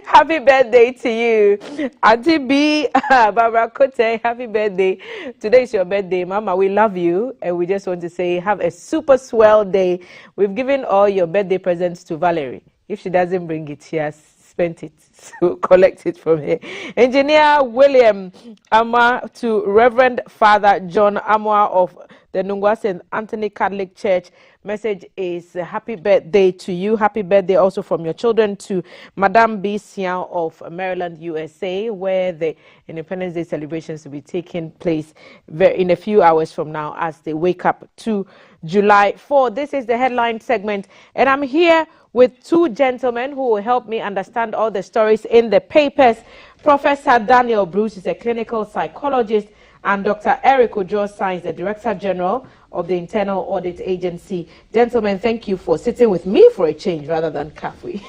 Happy birthday to you. Auntie B, Barbara Kote, happy birthday. Today is your birthday, Mama. We love you. And we just want to say, have a super swell day. We've given all your birthday presents to Valerie. If she doesn't bring it, she has spent it. So collect it from her. Engineer William Amma to Reverend Father John Amwa of the Nungwa St. Anthony Catholic Church. Message is happy birthday to you. Happy birthday also from your children to Madame B. Sian of Maryland, USA, where the Independence Day celebrations will be taking place in a few hours from now as they wake up to July 4. This is the headline segment, and I'm here with two gentlemen who will help me understand all the stories in the papers. Professor Daniel Bruce is a clinical psychologist, and Dr. Eric Ojo-San is the Director General of the Internal Audit Agency. Gentlemen, thank you for sitting with me for a change rather than Kafui.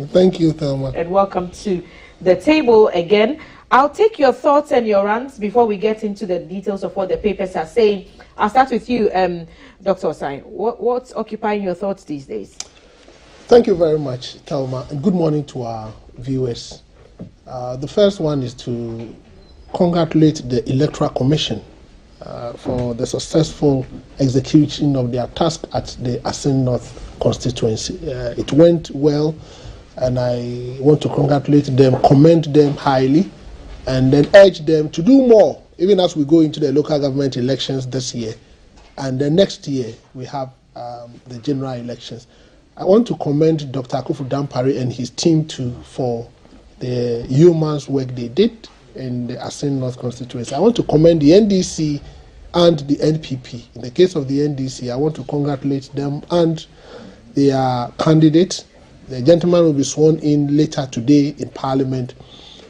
Thank you, Thelma. And welcome to the table again. I'll take your thoughts and your rants before we get into the details of what the papers are saying. I'll start with you, Dr. Osai. What's occupying your thoughts these days? Thank you very much, Thelma, and good morning to our viewers. The first one is to congratulate the Electoral Commission for the successful execution of their task at the Asin North constituency. It went well, and I want to congratulate them, commend them highly, and then urge them to do more, even as we go into the local government elections this year. And then next year, we have the general elections. I want to commend Dr. Akufu Dampari and his team too for the yeoman's work they did in the Asin North constituency. I want to commend the NDC and the NPP. In the case of the NDC, I want to congratulate them and their candidate. The gentleman will be sworn in later today in Parliament.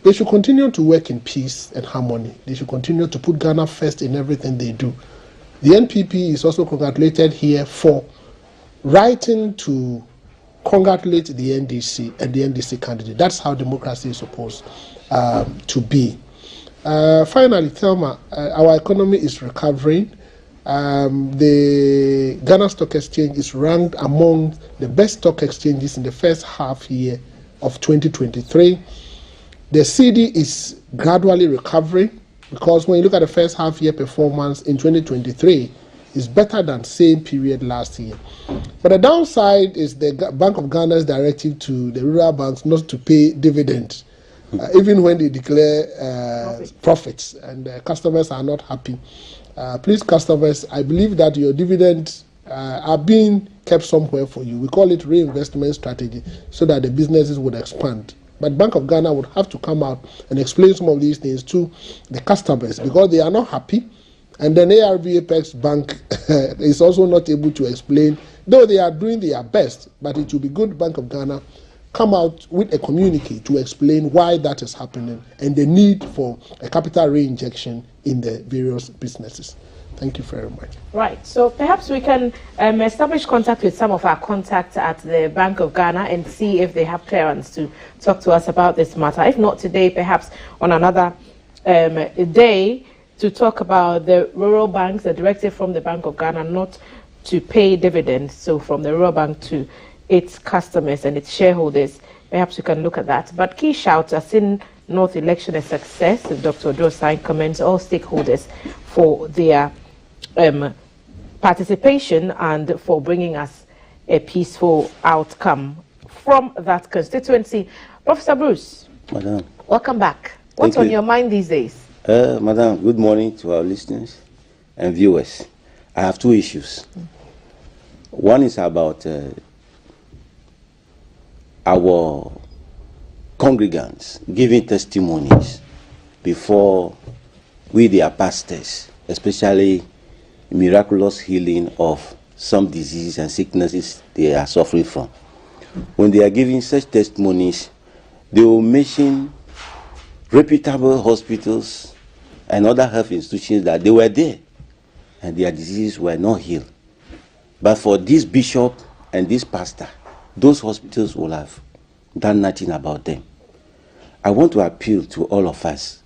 They should continue to work in peace and harmony. They should continue to put Ghana first in everything they do. The NPP is also congratulated here for writing to congratulate the NDC and the NDC candidate. That's how democracy is supposed to be. Finally, Thelma, our economy is recovering. The Ghana Stock Exchange is ranked among the best stock exchanges in the first half year of 2023. The CD is gradually recovering because when you look at the first half year performance in 2023, it's better than same period last year. But the downside is the Bank of Ghana's directive to the rural banks not to pay dividends, even when they declare profits, and customers are not happy. Please, customers, I believe that your dividends are being kept somewhere for you. We call it reinvestment strategy so that the businesses would expand. But Bank of Ghana would have to come out and explain some of these things to the customers because they are not happy. And then ARV Apex Bank is also not able to explain, though they are doing their best, but it will be good Bank of Ghana come out with a communique to explain why that is happening and the need for a capital reinjection in the various businesses. Thank you very much. Right, so perhaps we can establish contact with some of our contacts at the Bank of Ghana and see if they have clearance to talk to us about this matter. If not today, perhaps on another day, to talk about the rural banks, the directive from the Bank of Ghana not to pay dividends, so from the rural bank to its customers and its shareholders. Perhaps we can look at that. But key shouts, Asin North election a success. Dr. Ojo-San commends all stakeholders for their participation and for bringing us a peaceful outcome from that constituency. Professor Bruce, Madam, welcome back. What's on your mind these days? Madam, good morning to our listeners and viewers. I have two issues. One is about our congregants giving testimonies before we, their pastors, especially miraculous healing of some diseases and sicknesses they are suffering from. When they are giving such testimonies, they will mention reputable hospitals and other health institutions that they were there and their diseases were not healed. But for this bishop and this pastor, those hospitals will have done nothing about them. I want to appeal to all of us,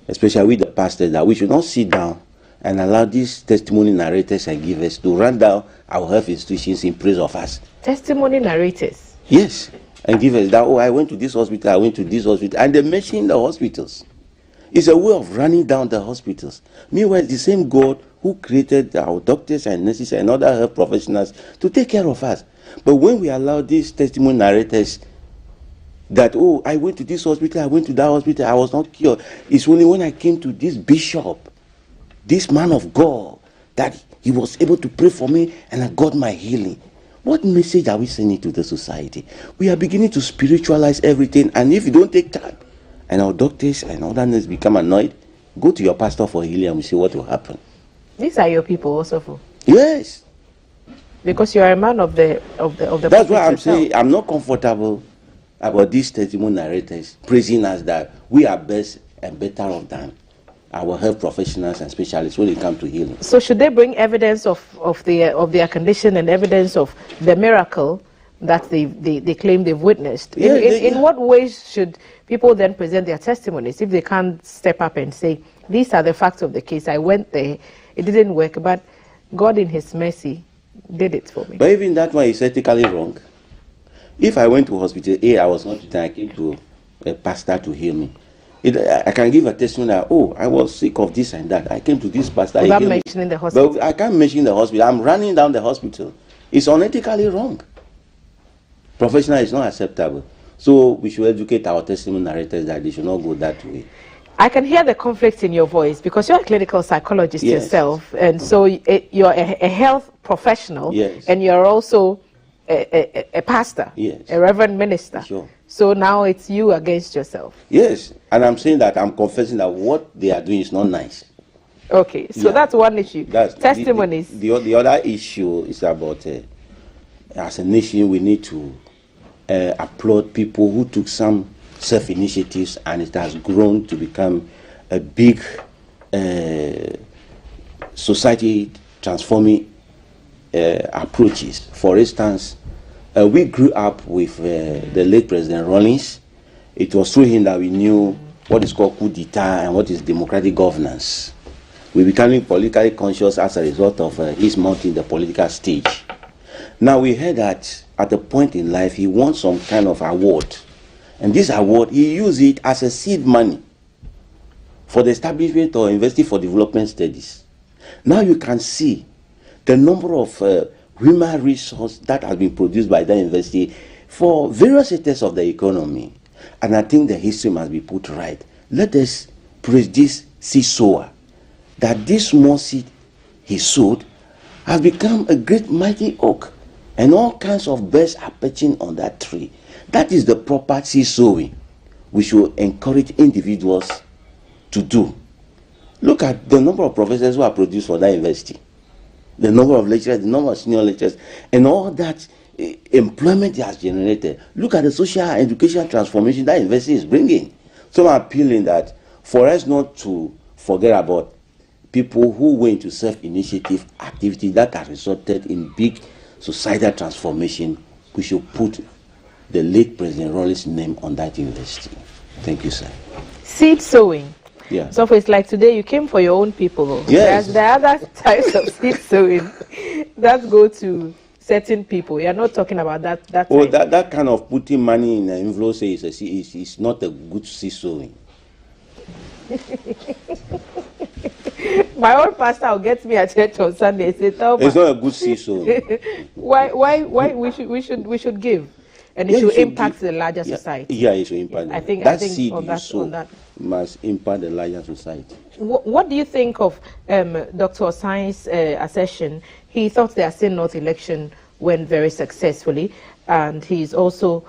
especially with the pastors, that we should not sit down and allow these testimony narrators and givers to run down our health institutions in praise of us. Testimony narrators? Yes. and give us that, oh, I went to this hospital, I went to this hospital, and they mention the hospitals. It's a way of running down the hospitals. Meanwhile, the same God who created our doctors and nurses and other health professionals to take care of us. But when we allow these testimony narrators that, oh, I went to this hospital, I went to that hospital, I was not cured. It's only when I came to this bishop, this man of God, that he was able to pray for me and I got my healing. What message are we sending to the society? We are beginning to spiritualize everything, and if you don't take time, and our doctors and other nurses become annoyed, go to your pastor for healing and we see what will happen. These are your people also for. Yes. Because you are a man of the That's why I'm yourself. saying I'm not comfortable about these testimony narrators praising us that we are best and better off than our health professionals and specialists when it comes to healing. So should they bring evidence of their condition and evidence of the miracle that they claim they've witnessed? Yeah, In what ways should people then present their testimonies if they can't step up and say, these are the facts of the case, I went there, it didn't work, but God in his mercy did it for me? But even that one is ethically wrong. If I went to hospital A, I was not and I came to a pastor to heal me. I can give a testimony that, oh, I was sick of this and that. I came to this pastor. Without mentioning the hospital. But I can't mention the hospital. I'm running down the hospital. It's unethically wrong. Professional is not acceptable. So we should educate our testimony narrators that they should not go that way. I can hear the conflict in your voice because you're a clinical psychologist Yes. yourself, and so you're a health professional, Yes. and you're also a pastor, Yes. a reverend minister. Sure. So now it's you against yourself. Yes, and I'm saying that I'm confessing that what they are doing is not nice. Okay, so Yeah. that's one issue. That's Testimonies. The other issue is about as a nation we need to applaud people who took some self-initiatives and it has grown to become a big society transforming approaches. For instance, we grew up with the late President Rawlings. It was through him that we knew what is called coup d'etat and what is democratic governance. We became politically conscious as a result of his mounting the political stage. Now we heard that at a point in life he won some kind of award, and this award he used it as a seed money for the establishment or University for Development Studies. Now you can see the number of human resource that has been produced by that university for various sectors of the economy. And I think the history must be put right. Let us praise this seed sower, that this small seed he sowed has become a great mighty oak, and all kinds of birds are perching on that tree. That is the proper seed sowing we should encourage individuals to do. Look at the number of professors who are produced for that university, the number of lecturers, the number of senior lecturers, and all that employment it has generated. Look at the social and education transformation that university is bringing. So I'm appealing that for us not to forget about people who went to self-initiative activities that have resulted in big societal transformation. We should put the late President Rawlings' name on that university. Thank you, sir. Seed sowing. Yeah. So it's like today you came for your own people. Though. Yes. There are other types of seed sowing that go to certain people. You're not talking about that. Oh, type. that kind of putting money in an envelope is not a good seed sowing. My own pastor will get me at church on Sunday. Say, "Tell It's ma, not a good seed sowing. why we should give, and it Yeah, you should should impact give. the larger society." Yeah, it should impact. I think that seed on you that, sow on that. must impact the larger society. What do you think of Dr. Osai's assertion? He thought the Assin North election went very successfully, and he's also,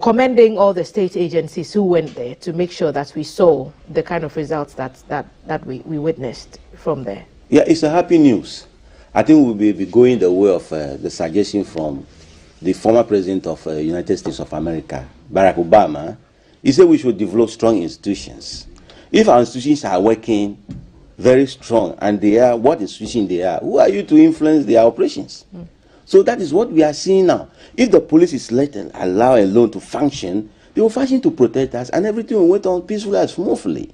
commending all the state agencies who went there to make sure that we saw the kind of results that we witnessed from there. Yeah, it's a happy news. I think we'll be going the way of the suggestion from the former president of United States of America, Barack Obama. He said we should develop strong institutions. If our institutions are working very strong and they are what institution they are, who are you to influence their operations? So that is what we are seeing now. If the police is let and allow alone to function, they will function to protect us, and everything will went on peacefully and smoothly.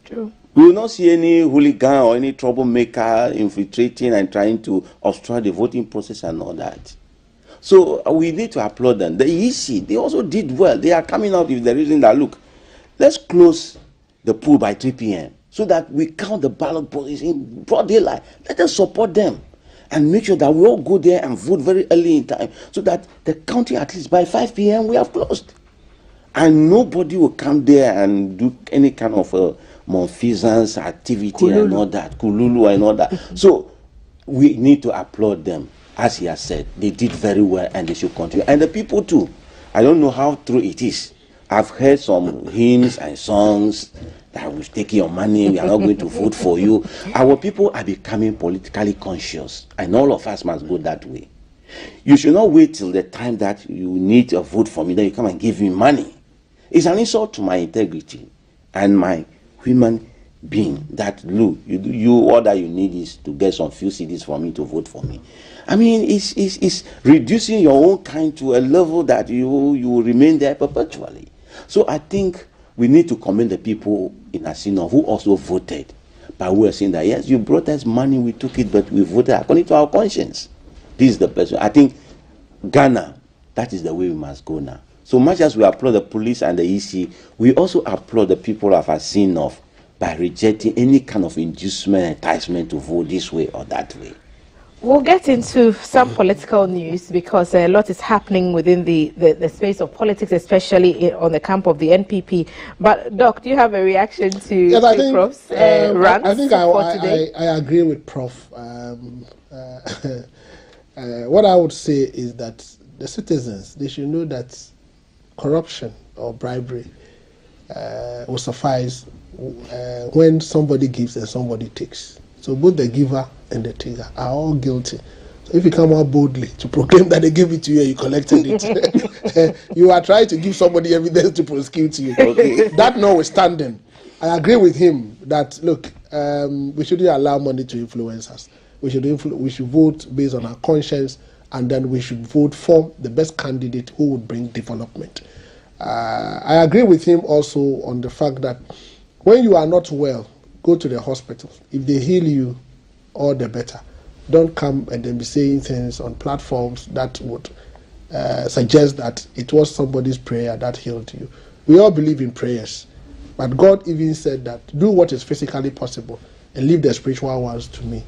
True. We will not see any hooligan or any troublemaker infiltrating and trying to obstruct the voting process and all that. So we need to applaud them. The EC, they also did well. They are coming out with the reason that, look, let's close the poll by 3 p.m. so that we count the ballot boxes in broad daylight. Let us support them and make sure that we all go there and vote very early in time so that the counting at least by 5 p.m. we have closed. And nobody will come there and do any kind of malfeasance activity and all that, kululu and all that. So we need to applaud them. As he has said, they did very well and they should continue. And the people too. I don't know how true it is. I've heard some hymns and songs that we've taken your money, we are not going to vote for you. Our people are becoming politically conscious, and all of us must go that way. You should not wait till the time that you need a vote for me, then you come and give me money. It's an insult to my integrity and my human being that, look, you all that you need is to get some few CDs for me to vote for me. I mean, it's reducing your own kind to a level that you will remain there perpetually. So I think we need to commend the people in Asino who also voted. But we are saying that, yes, you brought us money, we took it, but we voted according to our conscience. This is the best way. I think Ghana, that is the way we must go now. So much as we applaud the police and the EC, we also applaud the people of Asino by rejecting any kind of inducement, enticement to vote this way or that way. We'll get into some political news because a lot is happening within the space of politics, especially on the camp of the NPP. But, Doc, do you have a reaction to Prof's rant? I think I agree with Prof. What I would say is that the citizens, they should know that corruption or bribery will suffice when somebody gives and somebody takes. So both the giver and the taker are all guilty. So if you come out boldly to proclaim that they gave it to you and you collected it, you are trying to give somebody evidence to prosecute you. Okay. That notwithstanding, I agree with him that, look, we shouldn't allow money to influence us. We should vote based on our conscience, and then we should vote for the best candidate who would bring development. I agree with him also on the fact that when you are not well, go to the hospital. If they heal you, all the better. Don't come and then be saying things on platforms that would suggest that it was somebody's prayer that healed you. We all believe in prayers, but God even said that do what is physically possible and leave the spiritual ones to me.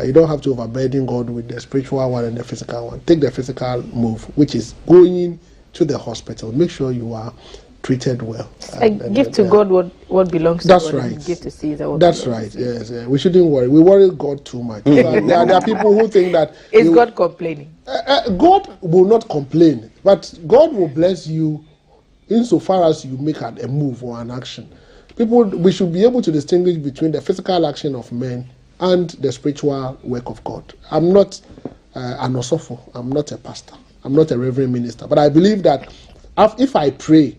You don't have to overburden God with the spiritual one and the physical one. Take the physical move, which is going to the hospital. Make sure you are treated well. Give to God what belongs to that's God. Right. And give to Caesar what that's right. Yes, we shouldn't worry. We worry God too much. There are people who think that is God complaining? God will not complain, but God will bless you insofar as you make a move or an action. We should be able to distinguish between the physical action of men and the spiritual work of God. I'm not an osofo. I'm not a pastor. I'm not a reverend minister. But I believe that if I pray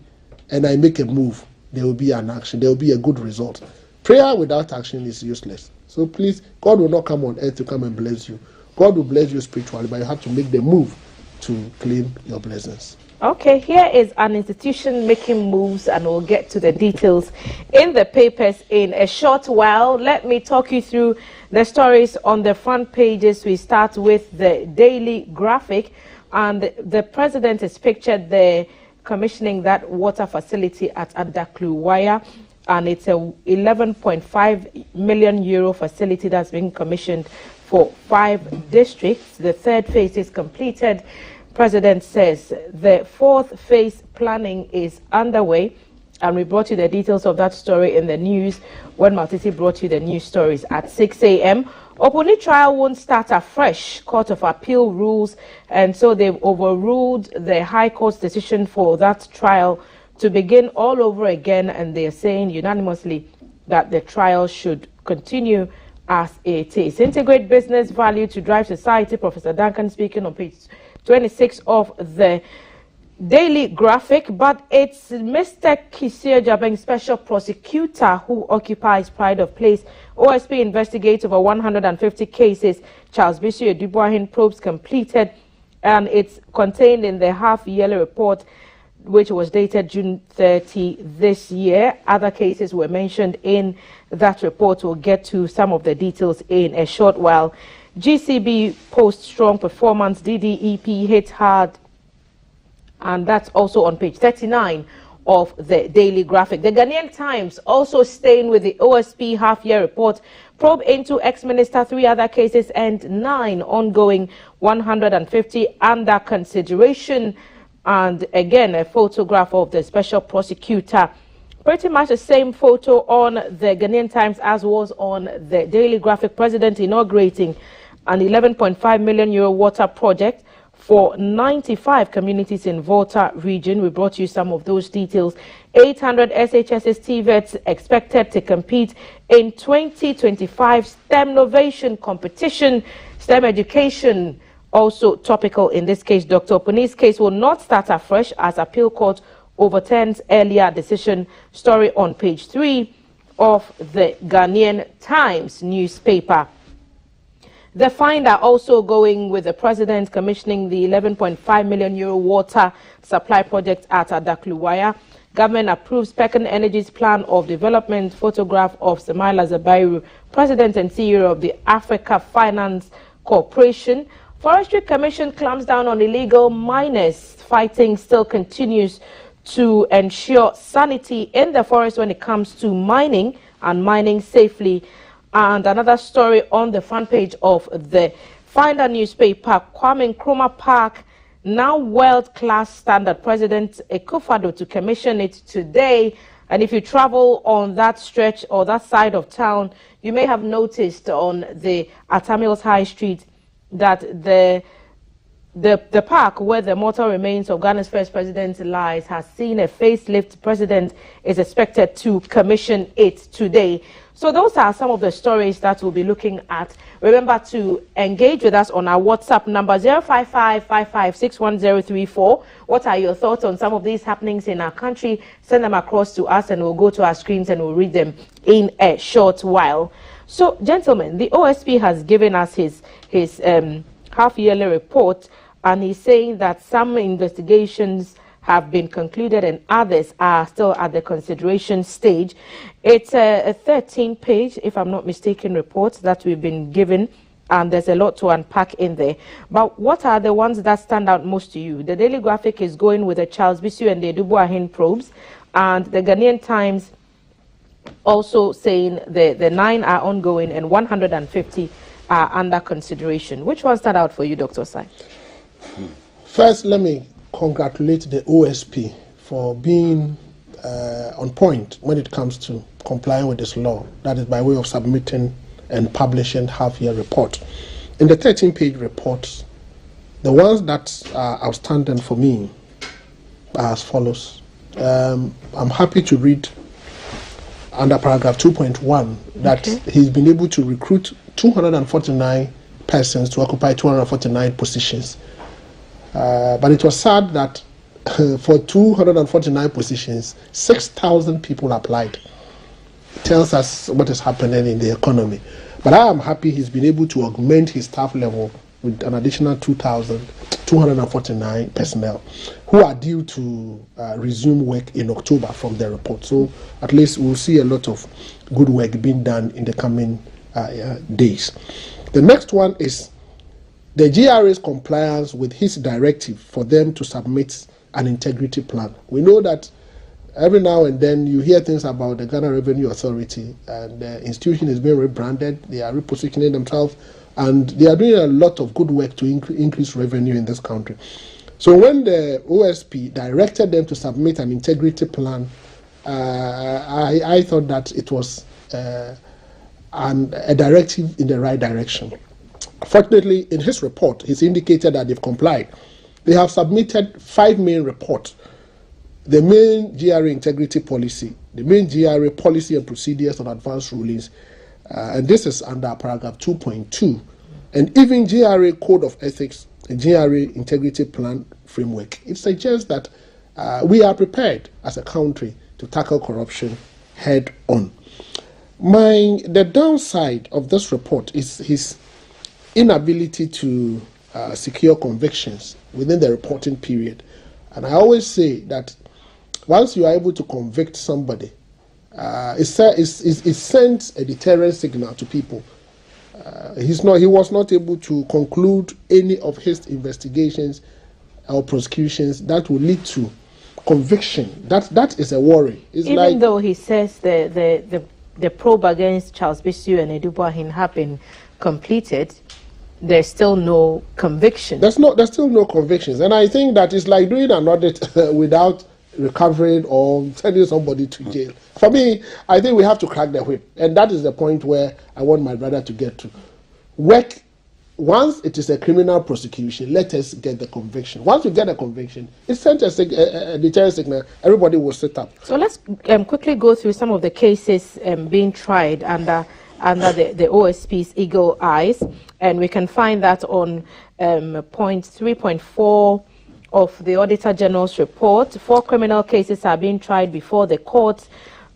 and I make a move, there will be an action. There will be a good result. Prayer without action is useless. So please, God will not come on earth to come and bless you. God will bless you spiritually, but you have to make the move to claim your blessings. Okay, here is an institution making moves, and we'll get to the details in the papers in a short while. Let me talk you through the stories on the front pages. We start with the Daily Graphic, and the president is pictured there commissioning that water facility at Adakluwaya, and it's a 11.5 million euro facility that's been commissioned for 5 districts. The third phase is completed. President says the fourth phase planning is underway, and we brought you the details of that story in the news when Maltese brought you the news stories at 6 a.m. Opuni trial won't start afresh. Court of Appeal rules, and so they've overruled the High Court's decision for that trial to begin all over again, and they're saying unanimously that the trial should continue as it is. Integrate business value to drive society. Professor Duncan speaking on page 26 of the Daily Graphic, but it's Mr. Kisio Jabeng, special prosecutor, who occupies pride of place. OSP investigates over 150 cases. Charles Bishop Dubois probes completed, and it's contained in the half-yearly report, which was dated June 30 this year. Other cases were mentioned in that report. We'll get to some of the details in a short while. GCB posts strong performance, DDEP hit hard, and that's also on page 39 of the Daily Graphic. The Ghanaian Times also staying with the OSP half-year report, probe into ex-minister, 3 other cases and 9 ongoing, 150 under consideration, and again a photograph of the special prosecutor. Pretty much the same photo on the Ghanaian Times as was on the Daily Graphic. President inaugurating an 11.5 million euro water project for 95 communities in Volta region. We brought you some of those details. 800 SHS's TVETs expected to compete in 2025 STEM innovation competition. STEM education also topical in this case. Dr. Opuni's case will not start afresh as appeal court overturns earlier decision. Story on page 3 of the Ghanaian Times newspaper. The Finder also going with the president commissioning the 11.5 million euro water supply project at Adakluwaya. Government approves Pecan Energy's plan of development. Photograph of Samaila Zabairu, president and CEO of the Africa Finance Corporation. Forestry Commission clamps down on illegal miners. Fighting still continues to ensure sanity in the forest when it comes to mining and mining safely. And another story on the front page of the Finder newspaper, Kwame Nkrumah Park, now world-class standard. President Akufo-Addo to commission it today. And if you travel on that stretch or that side of town, you may have noticed on the Atamils High Street that the park where the mortal remains of Ghana's first president lies has seen a facelift. President is expected to commission it today. So those are some of the stories that we'll be looking at. Remember to engage with us on our WhatsApp number 05555610034. What are your thoughts on some of these happenings in our country? Send them across to us and we'll go to our screens and we'll read them in a short while. So, gentlemen, the OSP has given us his half-yearly report, and he's saying that some investigations have been concluded and others are still at the consideration stage. It's a 13-page, if I'm not mistaken, report that we've been given, and there's a lot to unpack in there. But what are the ones that stand out most to you? The Daily Graphic is going with the Charles Bisu and the Edubuahin probes, and the Ghanaian Times also saying the 9 are ongoing and 150 are under consideration. Which one stand out for you, Dr. Osai? First, let me congratulate the OSP for being on point when it comes to complying with this law. That is by way of submitting and publishing half-year report. In the 13-page reports, the ones that are outstanding for me are as follows. I'm happy to read under paragraph 2.1 that he's been able to recruit 249 persons to occupy 249 positions. But it was sad that for 249 positions, 6,000 people applied. It tells us what is happening in the economy. But I am happy he's been able to augment his staff level with an additional 2,249 personnel who are due to resume work in October from the report. So at least we'll see a lot of good work being done in the coming days. The next one is the GRA's compliance with his directive for them to submit an integrity plan. We know that every now and then you hear things about the Ghana Revenue Authority, and the institution is being rebranded, they are repositioning themselves, and they are doing a lot of good work to increase revenue in this country. So when the OSP directed them to submit an integrity plan, I thought that it was a directive in the right direction. Fortunately, in his report, he's indicated that they've complied. They have submitted 5 main reports. The main GRA integrity policy, the main GRA policy and procedures on advanced rulings, and this is under paragraph 2.2, and even GRA code of ethics and GRA integrity plan framework. It suggests that we are prepared as a country to tackle corruption head on. The downside of this report is his inability to secure convictions within the reporting period. And I always say that once you are able to convict somebody, it sends a deterrent signal to people He was not able to conclude any of his investigations or prosecutions that will lead to conviction. That is a worry. It's even though he says the probe against Charles Bisu and Eduboahin have been completed, there's still no conviction. There's still no convictions, and I think that it's like doing an audit without recovering or sending somebody to jail. For me, I think we have to crack the whip, and that is the point where I want my brother to get to. Once it is a criminal prosecution, let us get the conviction. Once we get a conviction, it sends a deterrent signal. Everybody will sit up. So let's quickly go through some of the cases being tried under the OSP's Eagle Eyes, and we can find that on point 3.4 of the Auditor General's report. 4 criminal cases are being tried before the court,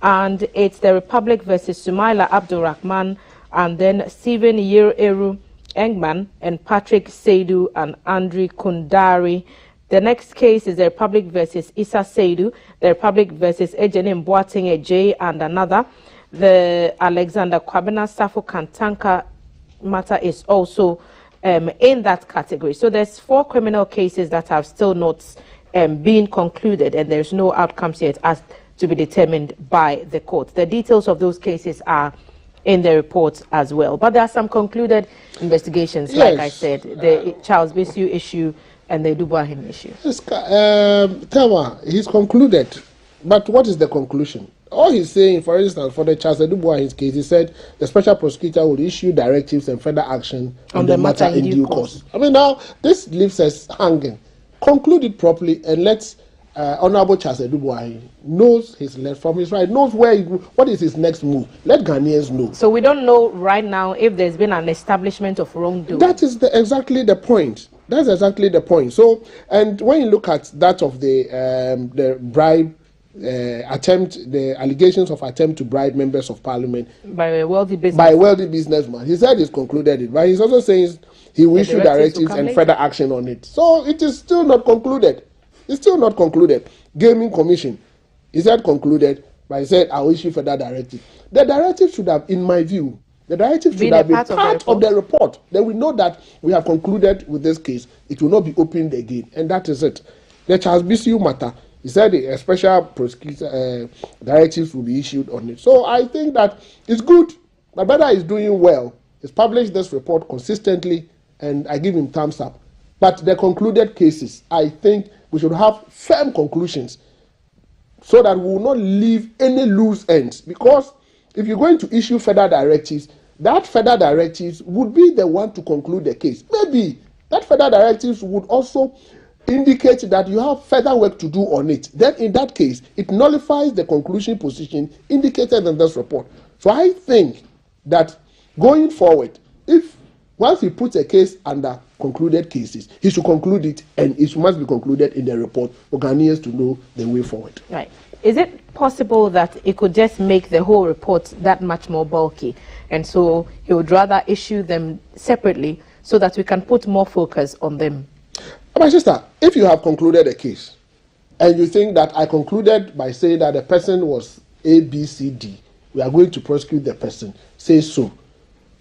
and it's the Republic versus Sumaila Abdul Rahman, and then Stephen Eru Engman and Patrick Seidu and Andrew Kundari. The next case is the Republic versus Issa Seidu, the Republic versus Ejene Mboating Ej and another. The Alexander Kwabena Safo Kantanka matter is also in that category. So there's 4 criminal cases that have still not been concluded, and there's no outcomes yet as to be determined by the court. The details of those cases are in the report as well. But there are some concluded investigations, yes. Like I said, the Charles Bisu issue and the Eduboahin issue. Yes, Thelma, he's concluded. But what is the conclusion? All he's saying, for instance, for the Charles Eduboahin's case, he said the special prosecutor will issue directives and further action on the matter in due course. I mean, now, this leaves us hanging. Conclude it properly and let's Honorable Charles Eduboahin knows his left from his right, knows what is his next move. Let Ghanaians know. So we don't know right now if there's been an establishment of wrongdoing. That is exactly the point. That's exactly the point. So, and when you look at that of the bribe attempt, the allegations of attempt to bribe members of parliament by a wealthy businessman, he said he's concluded it, but he's also saying he will issue directives and further action on it. So it is still not concluded. It's still not concluded. Gaming Commission, he said concluded, but he said I'll issue further directive. The directive should have, in my view, the directive should have been part of the report. Then we know that we have concluded with this case. It will not be opened again, and that is it. The Charles Bisu matter, he said a special prosecutor directives will be issued on it. So I think that it's good. My brother is doing well. He's published this report consistently, and I give him thumbs up. But the concluded cases, I think we should have firm conclusions so that we will not leave any loose ends. Because if you're going to issue further directives, that further directives would be the one to conclude the case. Maybe that further directives would also indicate that you have further work to do on it. Then in that case, it nullifies the conclusion position indicated in this report. So I think that going forward, if once he puts a case under concluded cases, he should conclude it, and it must be concluded in the report for Ghanaians to know the way forward. Right. Is it possible that it could just make the whole report that much more bulky, and so he would rather issue them separately so that we can put more focus on them? My sister, if you have concluded a case, and you think that I concluded by saying that the person was A, B, C, D, we are going to prosecute the person, say so.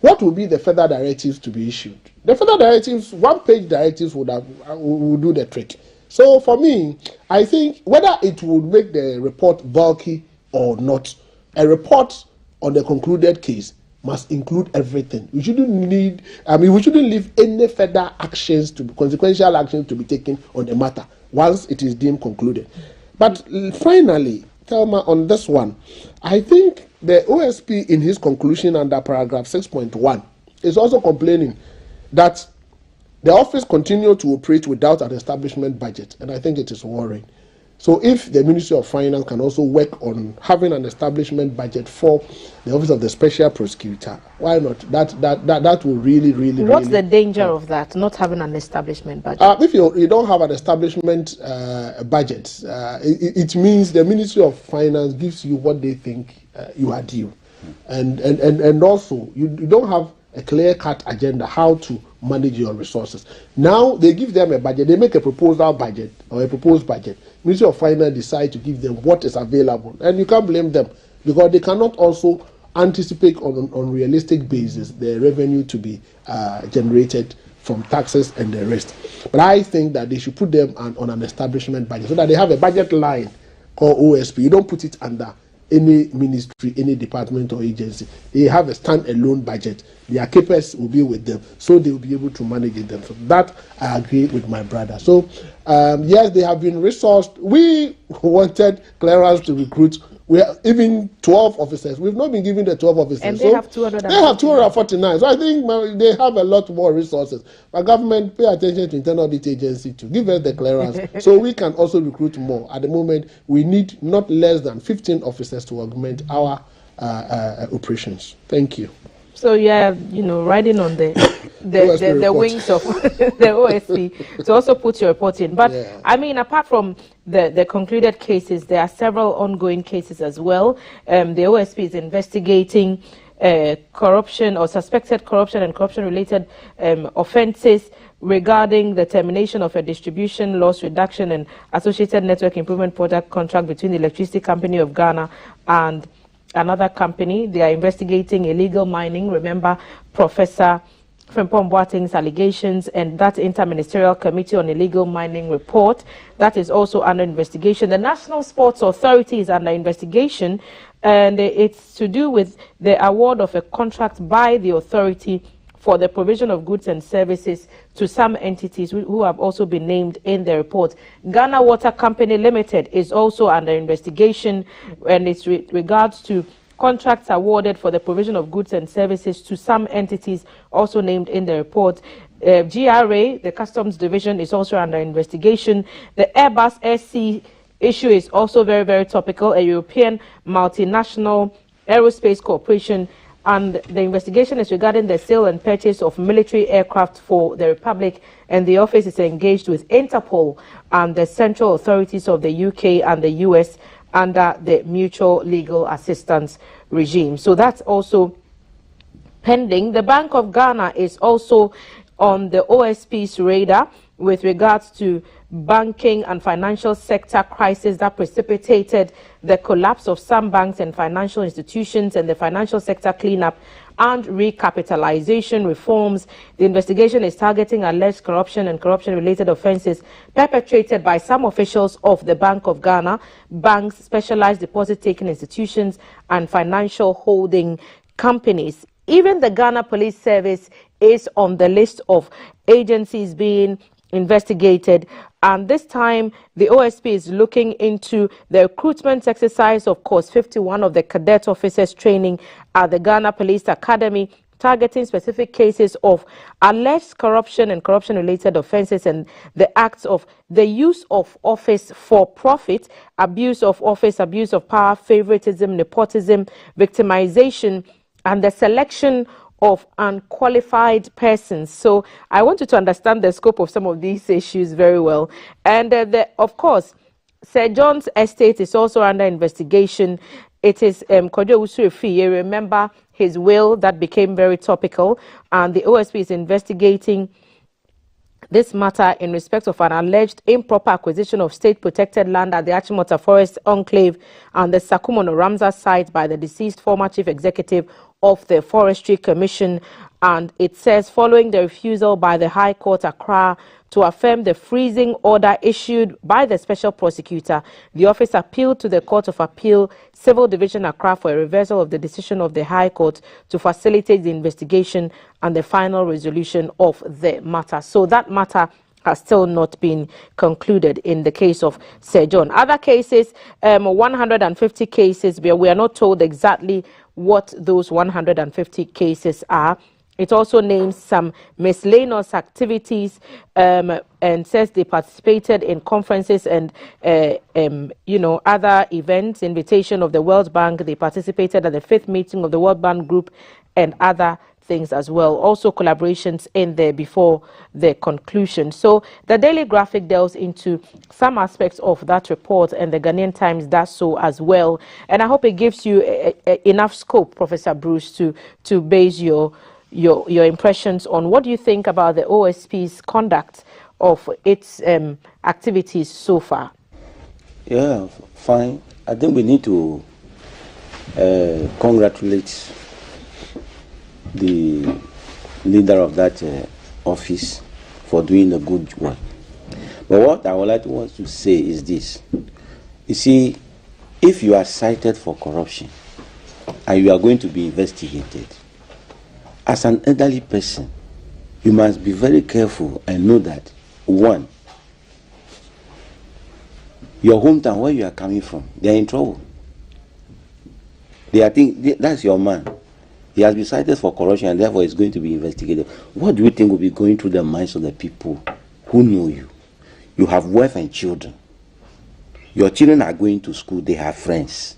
What will be the further directives to be issued? The further directives, one-page directives would do the trick. So for me, I think whether it would make the report bulky or not, a report on the concluded case must include everything. We shouldn't leave any further actions consequential actions to be taken on the matter once it is deemed concluded. But finally, Thelma, on this one, I think the OSP in his conclusion under paragraph 6.1 is also complaining that the office continued to operate without an establishment budget, and I think it is worrying. So if the Ministry of Finance can also work on having an establishment budget for the Office of the Special Prosecutor, why not? That will really. What's the danger of that, not having an establishment budget? If you don't have an establishment budget, it means the Ministry of Finance gives you what they think you are due. And also, you don't have a clear-cut agenda how to manage your resources. Now they give them a budget, they make a proposal budget or a proposed budget. Ministry of Finance decide to give them what is available, and you can't blame them because they cannot also anticipate on realistic basis the revenue to be generated from taxes and the rest. But I think that they should put them on an establishment budget so that they have a budget line called OSP. You don't put it under any ministry, any department or agency. They have a standalone budget. Their capers will be with them, so they will be able to manage it themselves. That I agree with my brother. So yes, they have been resourced. We wanted clearance to recruit. We have even 12 officers. We've not been given the 12 officers. And they have 249. They have 249. So I think they have a lot more resources. But government, pay attention to Internal Audit Agency to give us the clearance so we can also recruit more. At the moment, we need not less than 15 officers to augment our operations. Thank you. So yeah, riding on the wings of the OSP to also put your report in. But yeah. I mean, apart from the concluded cases, there are several ongoing cases as well. The OSP is investigating corruption or suspected corruption and corruption-related offences regarding the termination of a distribution loss reduction and associated network improvement product contract between the Electricity Company of Ghana and another company. They are investigating illegal mining. Remember Professor Frimpong Boateng's allegations and that Interministerial Committee on Illegal Mining report. That is also under investigation. The National Sports Authority is under investigation, and it's to do with the award of a contract by the authority for the provision of goods and services to some entities who have also been named in the report. Ghana Water Company Limited is also under investigation, and it's regards to contracts awarded for the provision of goods and services to some entities also named in the report. GRA, the Customs Division, is also under investigation. The Airbus SC issue is also very, very topical. A European multinational aerospace corporation, and the investigation is regarding the sale and purchase of military aircraft for the Republic, and the office is engaged with Interpol and the central authorities of the UK and the US under the mutual legal assistance regime. So that's also pending. The Bank of Ghana is also on the OSP's radar with regards to banking and financial sector crisis that precipitated the collapse of some banks and financial institutions and the financial sector cleanup and recapitalization reforms. The investigation is targeting alleged corruption and corruption-related offenses perpetrated by some officials of the Bank of Ghana, banks, specialized deposit-taking institutions, and financial holding companies. Even the Ghana Police Service is on the list of agencies being investigated, and this time the OSP is looking into the recruitment exercise of course 51 of the cadet officers training at the Ghana Police Academy, targeting specific cases of alleged corruption and corruption-related offences and the acts of the use of office for profit, abuse of office, abuse of power, favoritism, nepotism, victimization, and the selection of unqualified persons. So I want you to understand the scope of some of these issues very well. And of course, Sir John's estate is also under investigation. It is Kojo Usurefi. You remember his will that became very topical, and the OSP is investigating this matter in respect of an alleged improper acquisition of state-protected land at the Achimota Forest Enclave and the Sakumono Ramza site by the deceased former chief executive of the Forestry Commission. And it says, following the refusal by the High Court Accra to affirm the freezing order issued by the special prosecutor, the office appealed to the Court of Appeal, Civil Division Accra, for a reversal of the decision of the High Court to facilitate the investigation and the final resolution of the matter. So that matter has still not been concluded in the case of Sir John. Other cases, 150 cases, we are not told exactly what those 150 cases are. It also names some miscellaneous activities and says they participated in conferences and, other events, invitation of the World Bank. They participated at the 5th meeting of the World Bank Group and other things as well. Also collaborations in there before the conclusion. So the Daily Graphic delves into some aspects of that report, and the Ghanaian Times does so as well. And I hope it gives you enough scope, Professor Bruce, to base your impressions on what do you think about the OSP's conduct of its activities so far. Yeah, fine. I think we need to congratulate the leader of that office for doing a good work. But what I would like to say is this. You see, if you are cited for corruption and you are going to be investigated, as an elderly person, you must be very careful and know that, one, your hometown, where you are coming from, they are in trouble. They think that's your man. He has been cited for corruption and therefore is going to be investigated. What do you think will be going through the minds of the people who know you? You have wife and children. Your children are going to school, they have friends.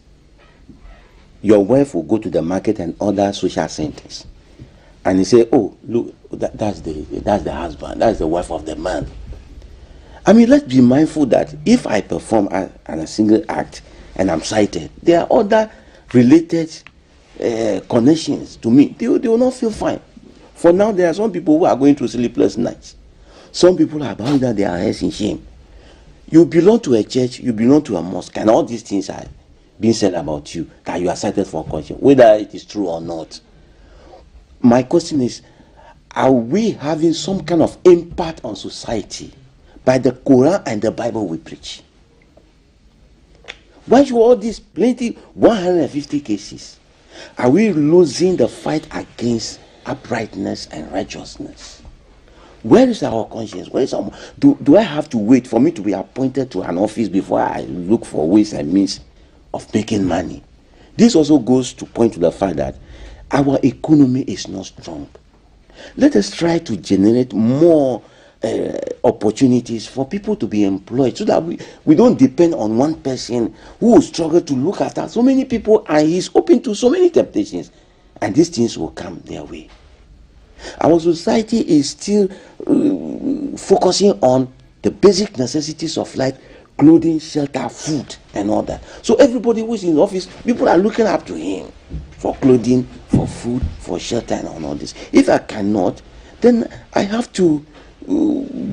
Your wife will go to the market and other social centers. And he say, oh, look, that's the husband, that's the wife of the man. I mean, let's be mindful that if I perform a single act and I'm cited, there are other related connections to me. They will not feel fine. For now, there are some people who are going through sleepless nights. Some people are bowing down their heads in shame. You belong to a church, you belong to a mosque, and all these things are being said about you, that you are cited for corruption, whether it is true or not. My question is, are we having some kind of impact on society by the Quran and the Bible we preach? Why should all these 150 cases? Are we losing the fight against uprightness and righteousness? Where is our conscience? Where is our, do I have to wait for me to be appointed to an office before I look for ways and means of making money? This also goes to point to the fact that our economy is not strong. Let us try to generate more opportunities for people to be employed so that we don't depend on one person who will struggle to look after so many people and he's open to so many temptations, and these things will come their way. Our society is still focusing on the basic necessities of life: clothing, shelter, food, and all that. So everybody who is in the office, people are looking up to him for clothing, for food, for shelter, and all this. If I cannot, then I have to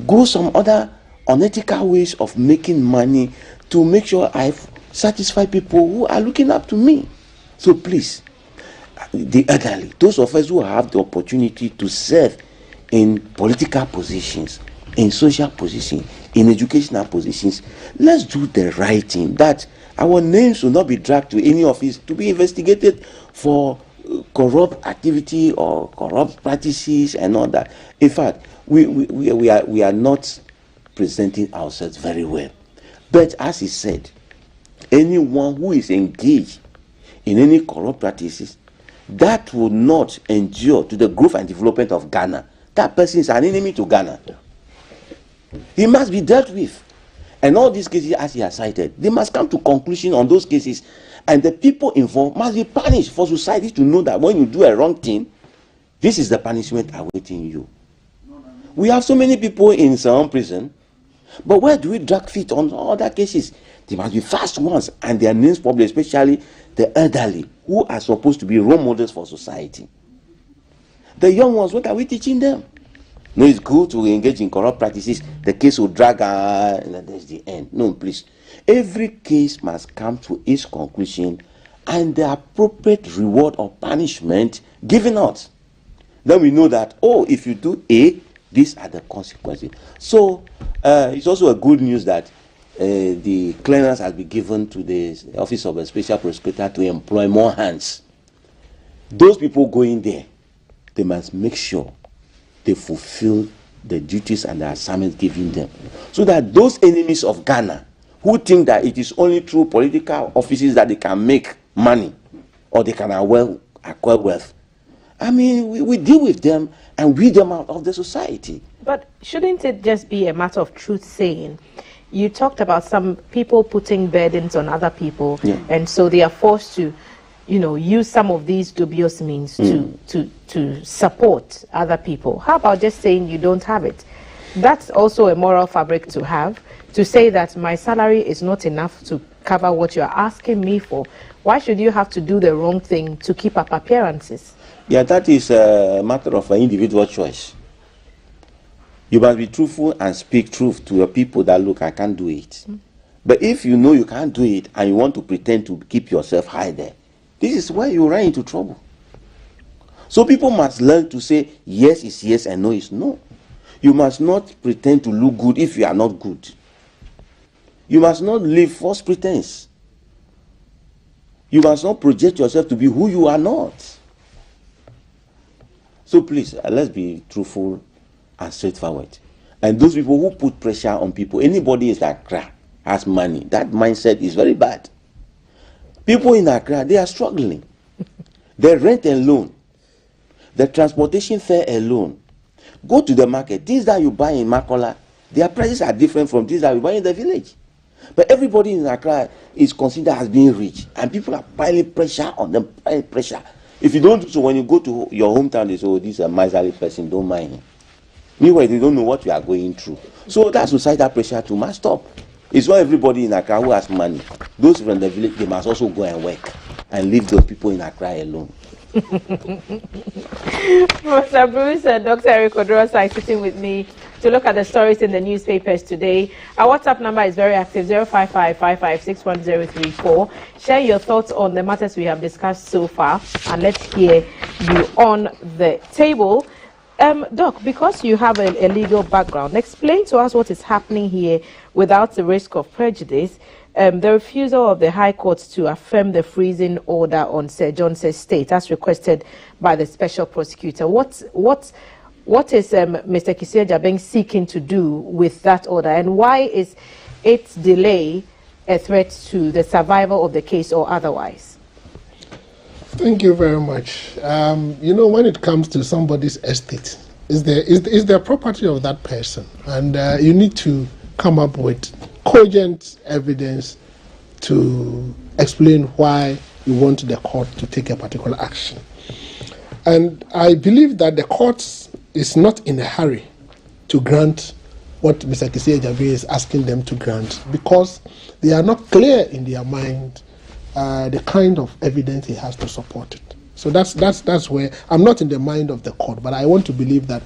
go some other unethical ways of making money to make sure I satisfy people who are looking up to me. So please, the elderly, those of us who have the opportunity to serve in political positions, in social positions, in educational positions, let's do the right thing, that our names will not be dragged to any office to be investigated for corrupt activity or corrupt practices and all that. In fact, we are not presenting ourselves very well. But as he said, anyone who is engaged in any corrupt practices, that will not endure to the growth and development of Ghana. That person is an enemy to Ghana. He must be dealt with. And all these cases, as he has cited, they must come to conclusion on those cases. And the people involved must be punished, for society to know that when you do a wrong thing, this is the punishment awaiting you. We have so many people in some prison, but where do we drag feet on other cases? They must be fast ones, and their names probably, especially the elderly, who are supposed to be role models for society. The young ones, what are we teaching them? No, it's good to engage in corrupt practices. The case will drag and that's the end. No, please. Every case must come to its conclusion and the appropriate reward or punishment given out. Then we know that, oh, if you do A, these are the consequences. So it's also a good news that the clearance has been given to the Office of a Special Prosecutor to employ more hands. Those people going there, they must make sure they fulfill the duties and the assignments given them, so that those enemies of Ghana who think that it is only through political offices that they can make money or they can acquire wealth, I mean, we deal with them and weed them out of the society. But shouldn't it just be a matter of truth saying? You talked about some people putting burdens on other people, and so they are forced to, use some of these dubious means to support other people. How about just saying you don't have it? That's also a moral fabric to have, to say that my salary is not enough to cover what you're asking me for. Why should you have to do the wrong thing to keep up appearances? Yeah, that is a matter of an individual choice. You must be truthful and speak truth to your people that, look, I can't do it. But if you know you can't do it and you want to pretend to keep yourself high there, this is where you run into trouble. So people must learn to say yes is yes and no is no. You must not pretend to look good if you are not good. You must not live false pretense. You must not project yourself to be who you are not. So please, let's be truthful and straightforward. And those people who put pressure on people, anybody in Accra has money, that mindset is very bad. People in Accra, they are struggling. The rent alone, the transportation fare alone. Go to the market. Things that you buy in Makola, their prices are different from things that you buy in the village. But everybody in Accra is considered as being rich, and people are piling pressure on them, piling pressure. If you don't do so, when you go to your hometown, they say, oh, this is a miserly person, don't mind him. Meanwhile, they don't know what you are going through. So that societal pressure too must stop. It's not everybody in Accra who has money. Those from the village, they must also go and work and leave those people in Accra alone. Professor Bruce and Dr. Eric Odurosa are sitting with me to look at the stories in the newspapers today. Our WhatsApp number is very active, 055-55-61034. Share your thoughts on the matters we have discussed so far, and let's hear you on the table. Doc, because you have a legal background, explain to us what is happening here without the risk of prejudice. The refusal of the High Court to affirm the freezing order on Sir John's estate, as requested by the Special Prosecutor. What is Mr. Kissi Agyabeng seeking to do with that order, and why is its delay a threat to the survival of the case or otherwise? Thank you very much. You know, when it comes to somebody's estate, is the property of that person, and you need to come up with cogent evidence to explain why you want the court to take a particular action. And I believe that the court is not in a hurry to grant what Mr. Kissi Agyabeng is asking them to grant, because they are not clear in their mind the kind of evidence he has to support it. So that's where I'm not in the mind of the court, but I want to believe that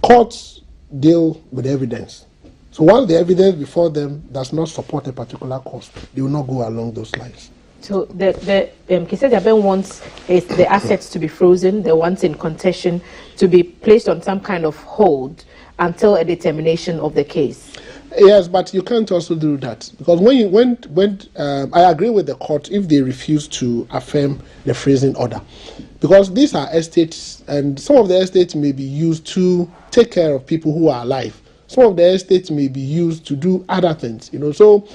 courts deal with evidence. So once the evidence before them does not support a particular cause, they will not go along those lines. So the Kissi Agyabeng wants the assets to be frozen, the ones in contention to be placed on some kind of hold until a determination of the case. Yes, but you can't also do that, because when I agree with the court if they refuse to affirm the freezing order, because these are estates, and some of the estates may be used to take care of people who are alive. Some of the estates may be used to do other things, you know. So,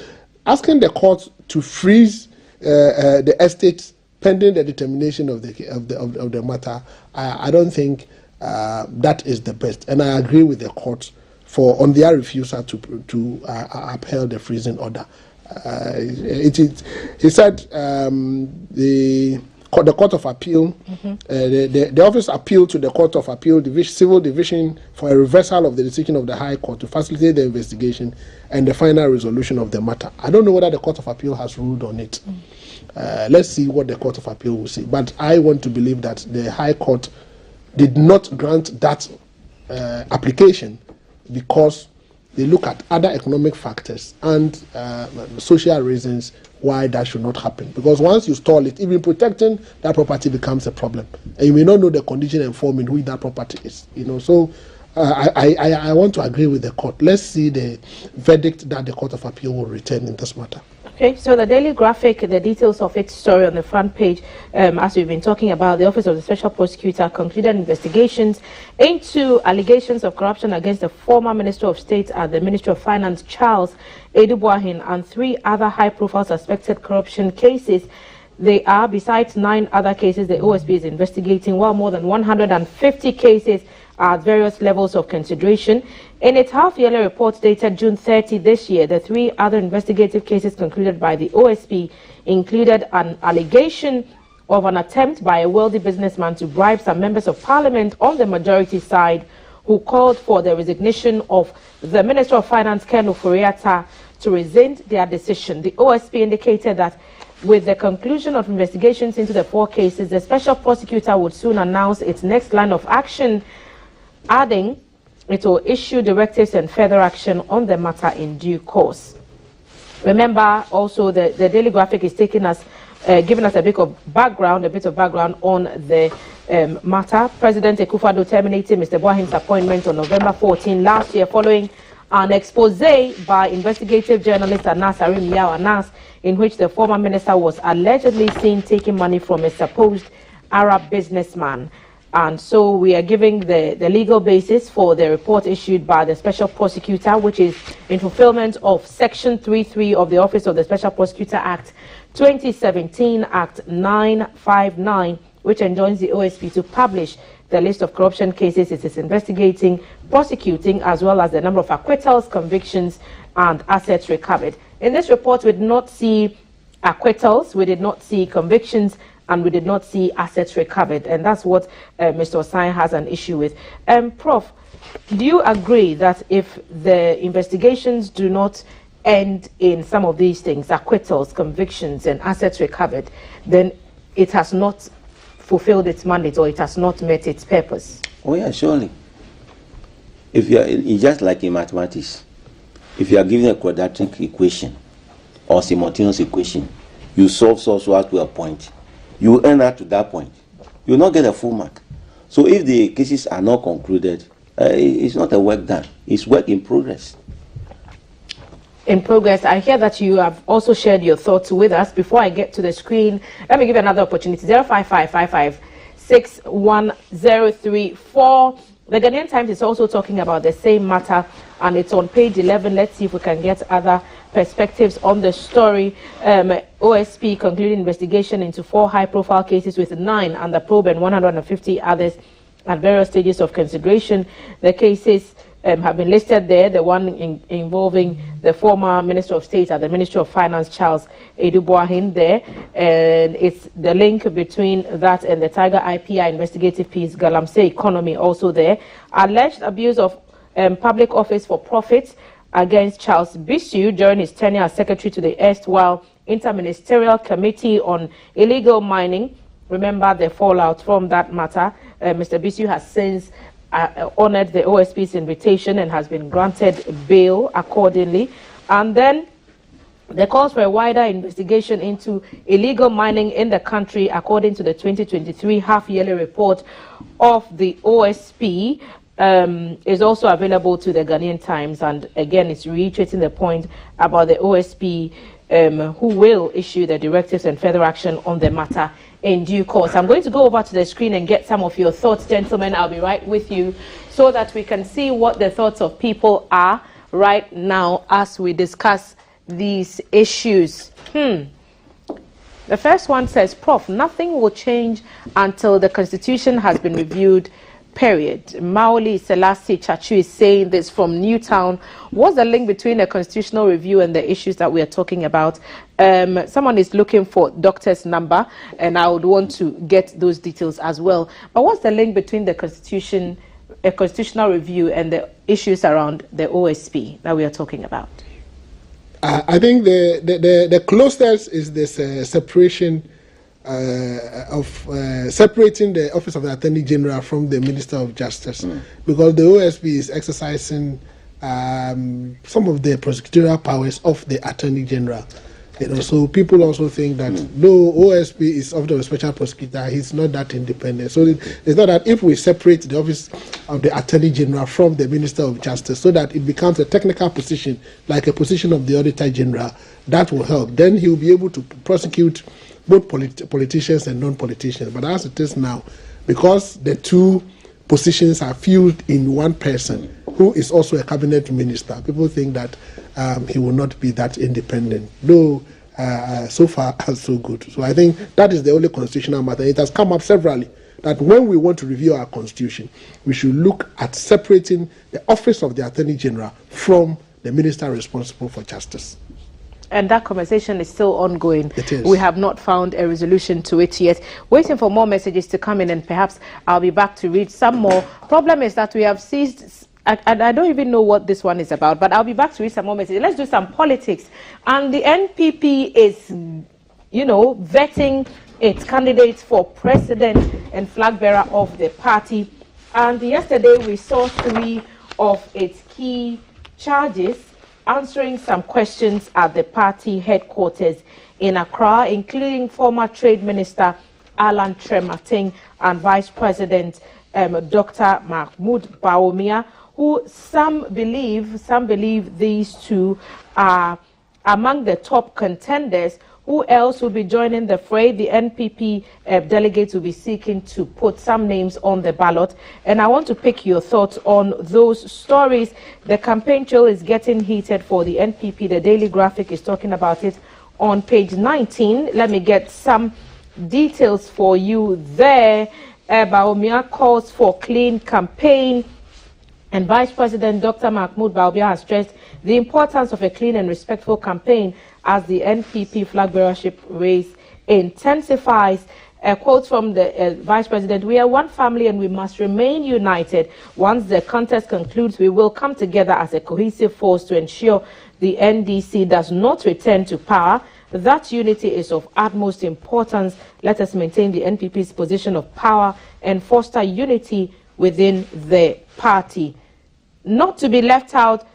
asking the court to freeze the estates pending the determination of the matter, I don't think that is the best. And I agree with the court on their refusal to upheld the freezing order. He said the Court of Appeal, the office appealed to the Court of Appeal Civil Division for a reversal of the decision of the High Court to facilitate the investigation and the final resolution of the matter. I don't know whether the Court of Appeal has ruled on it. Let's see what the Court of Appeal will say. But I want to believe that the High Court did not grant that application because they look at other economic factors and social reasons why that should not happen. Because once you stall it, even protecting that property becomes a problem. And you may not know the condition and form in which that property is. You know, so I want to agree with the court. Let's see the verdict that the Court of Appeal will return in this matter. Okay, so the Daily Graphic, the details of its story on the front page, as we've been talking about, the Office of the Special Prosecutor concluded investigations into allegations of corruption against the former Minister of State at the Ministry of Finance, Charles Adu-Boahen, and 3 other high-profile suspected corruption cases. They are, besides 9 other cases the OSP is investigating, while more than 150 cases are at various levels of consideration. In its half-yearly report dated June 30 this year, the 3 other investigative cases concluded by the OSP included an allegation of an attempt by a wealthy businessman to bribe some members of parliament on the majority side who called for the resignation of the Minister of Finance, Ken Ofori-Atta, to rescind their decision. The OSP indicated that with the conclusion of investigations into the 4 cases, the Special Prosecutor would soon announce its next line of action, adding it will issue directives and further action on the matter in due course. Remember, also, the Daily Graphic is taking us giving us a bit of background on the matter. President Akufo-Addo terminated Mr. Boahen's appointment on November 14 last year following an expose by investigative journalist Anas Arim Yao Anas, in which the former minister was allegedly seen taking money from a supposed Arab businessman. And so we are giving the legal basis for the report issued by the Special Prosecutor, which is in fulfillment of Section 33 of the Office of the Special Prosecutor Act 2017, Act 959, which enjoins the OSP to publish the list of corruption cases it is investigating, prosecuting, as well as the number of acquittals, convictions, and assets recovered. In this report, we did not see acquittals, we did not see convictions, and we did not see assets recovered. And that's what Mr. Osai has an issue with. Prof, do you agree that if the investigations do not end in some of these things, acquittals, convictions, and assets recovered, then it has not fulfilled its mandate or it has not met its purpose? Oh yeah, surely. If you are, it's just like in mathematics, if you are given a quadratic equation or simultaneous equation, you solve so up to a point, you will end up to that point. You will not get a full mark. So if the cases are not concluded, it's not a work done. It's work in progress. In progress. I hear that you have also shared your thoughts with us. Before I get to the screen, let me give you another opportunity. 05555-61034. The Ghanaian Times is also talking about the same matter, and it's on page 11. Let's see if we can get other perspectives on the story. OSP concluding investigation into 4 high-profile cases with 9 under probe and 150 others at various stages of consideration. The cases have been listed there. The one involving the former Minister of State at the Ministry of Finance, Charles Edu Boahen there. And it's the link between that and the Tiger IPI investigative piece, Galamsey Economy, also there. Alleged abuse of public office for profit against Charles Bisu during his tenure as secretary to the erstwhile Interministerial Committee on Illegal Mining. Remember the fallout from that matter. Mr. Bisu has since honored the OSP's invitation and has been granted bail accordingly. And then the calls for a wider investigation into illegal mining in the country, according to the 2023 half-yearly report of the OSP, is also available to the Ghanaian Times. And again, it's reiterating the point about the OSP, who will issue the directives and further action on the matter in due course. I'm going to go over to the screen and get some of your thoughts, gentlemen. I'll be right with you so that we can see what the thoughts of people are right now as we discuss these issues. The first one says, Prof, nothing will change until the Constitution has been reviewed, period. Maoli Selassie Chachu is saying this from Newtown. What's the link between a constitutional review and the issues that we are talking about? Someone is looking for doctor's number, and I would want to get those details as well. But what's the link between the Constitution, a constitutional review, and the issues around the OSP that we are talking about? I think the closest is this separation of separating the Office of the Attorney General from the Minister of Justice, because the OSP is exercising some of the prosecutorial powers of the Attorney General. So people also think that though OSP is of the Special Prosecutor, he's not that independent. So it's not that if we separate the Office of the Attorney General from the Minister of Justice so that it becomes a technical position, like a position of the Auditor General, that will help. Then he will be able to prosecute both politicians and non-politicians. But as it is now, because the two positions are filled in one person, who is also a cabinet minister, people think that he will not be that independent. Though so far, so good. So I think that is the only constitutional matter. It has come up severally that when we want to review our constitution, we should look at separating the Office of the Attorney General from the minister responsible for justice. And that conversation is still ongoing. It is. We have not found a resolution to it yet. Waiting for more messages to come in, and perhaps I'll be back to read some more. Problem is that we have seized, I don't even know what this one is about, but I'll be back to read some more messages. Let's do some politics. And the NPP is, vetting its candidates for president and flag bearer of the party. And yesterday we saw 3 of its key charges answering some questions at the party headquarters in Accra, including former Trade Minister Alan Kyerematen and Vice President Dr. Mahmoud Bawumia, who some believe these two are among the top contenders. Who else will be joining the fray? The NPP delegates will be seeking to put some names on the ballot. And I want to pick your thoughts on those stories. The campaign trail is getting heated for the NPP. The Daily Graphic is talking about it on page 19. Let me get some details for you there. Bawumia calls for clean campaign. And Vice President Dr. Mahmoud Bawumia has stressed the importance of a clean and respectful campaign as the NPP flag bearership race intensifies. A quote from the Vice President: "We are one family and we must remain united. Once the contest concludes, we will come together as a cohesive force to ensure the NDC does not return to power. That unity is of utmost importance. Let us maintain the NPP's position of power and foster unity within the party." Not to be left out,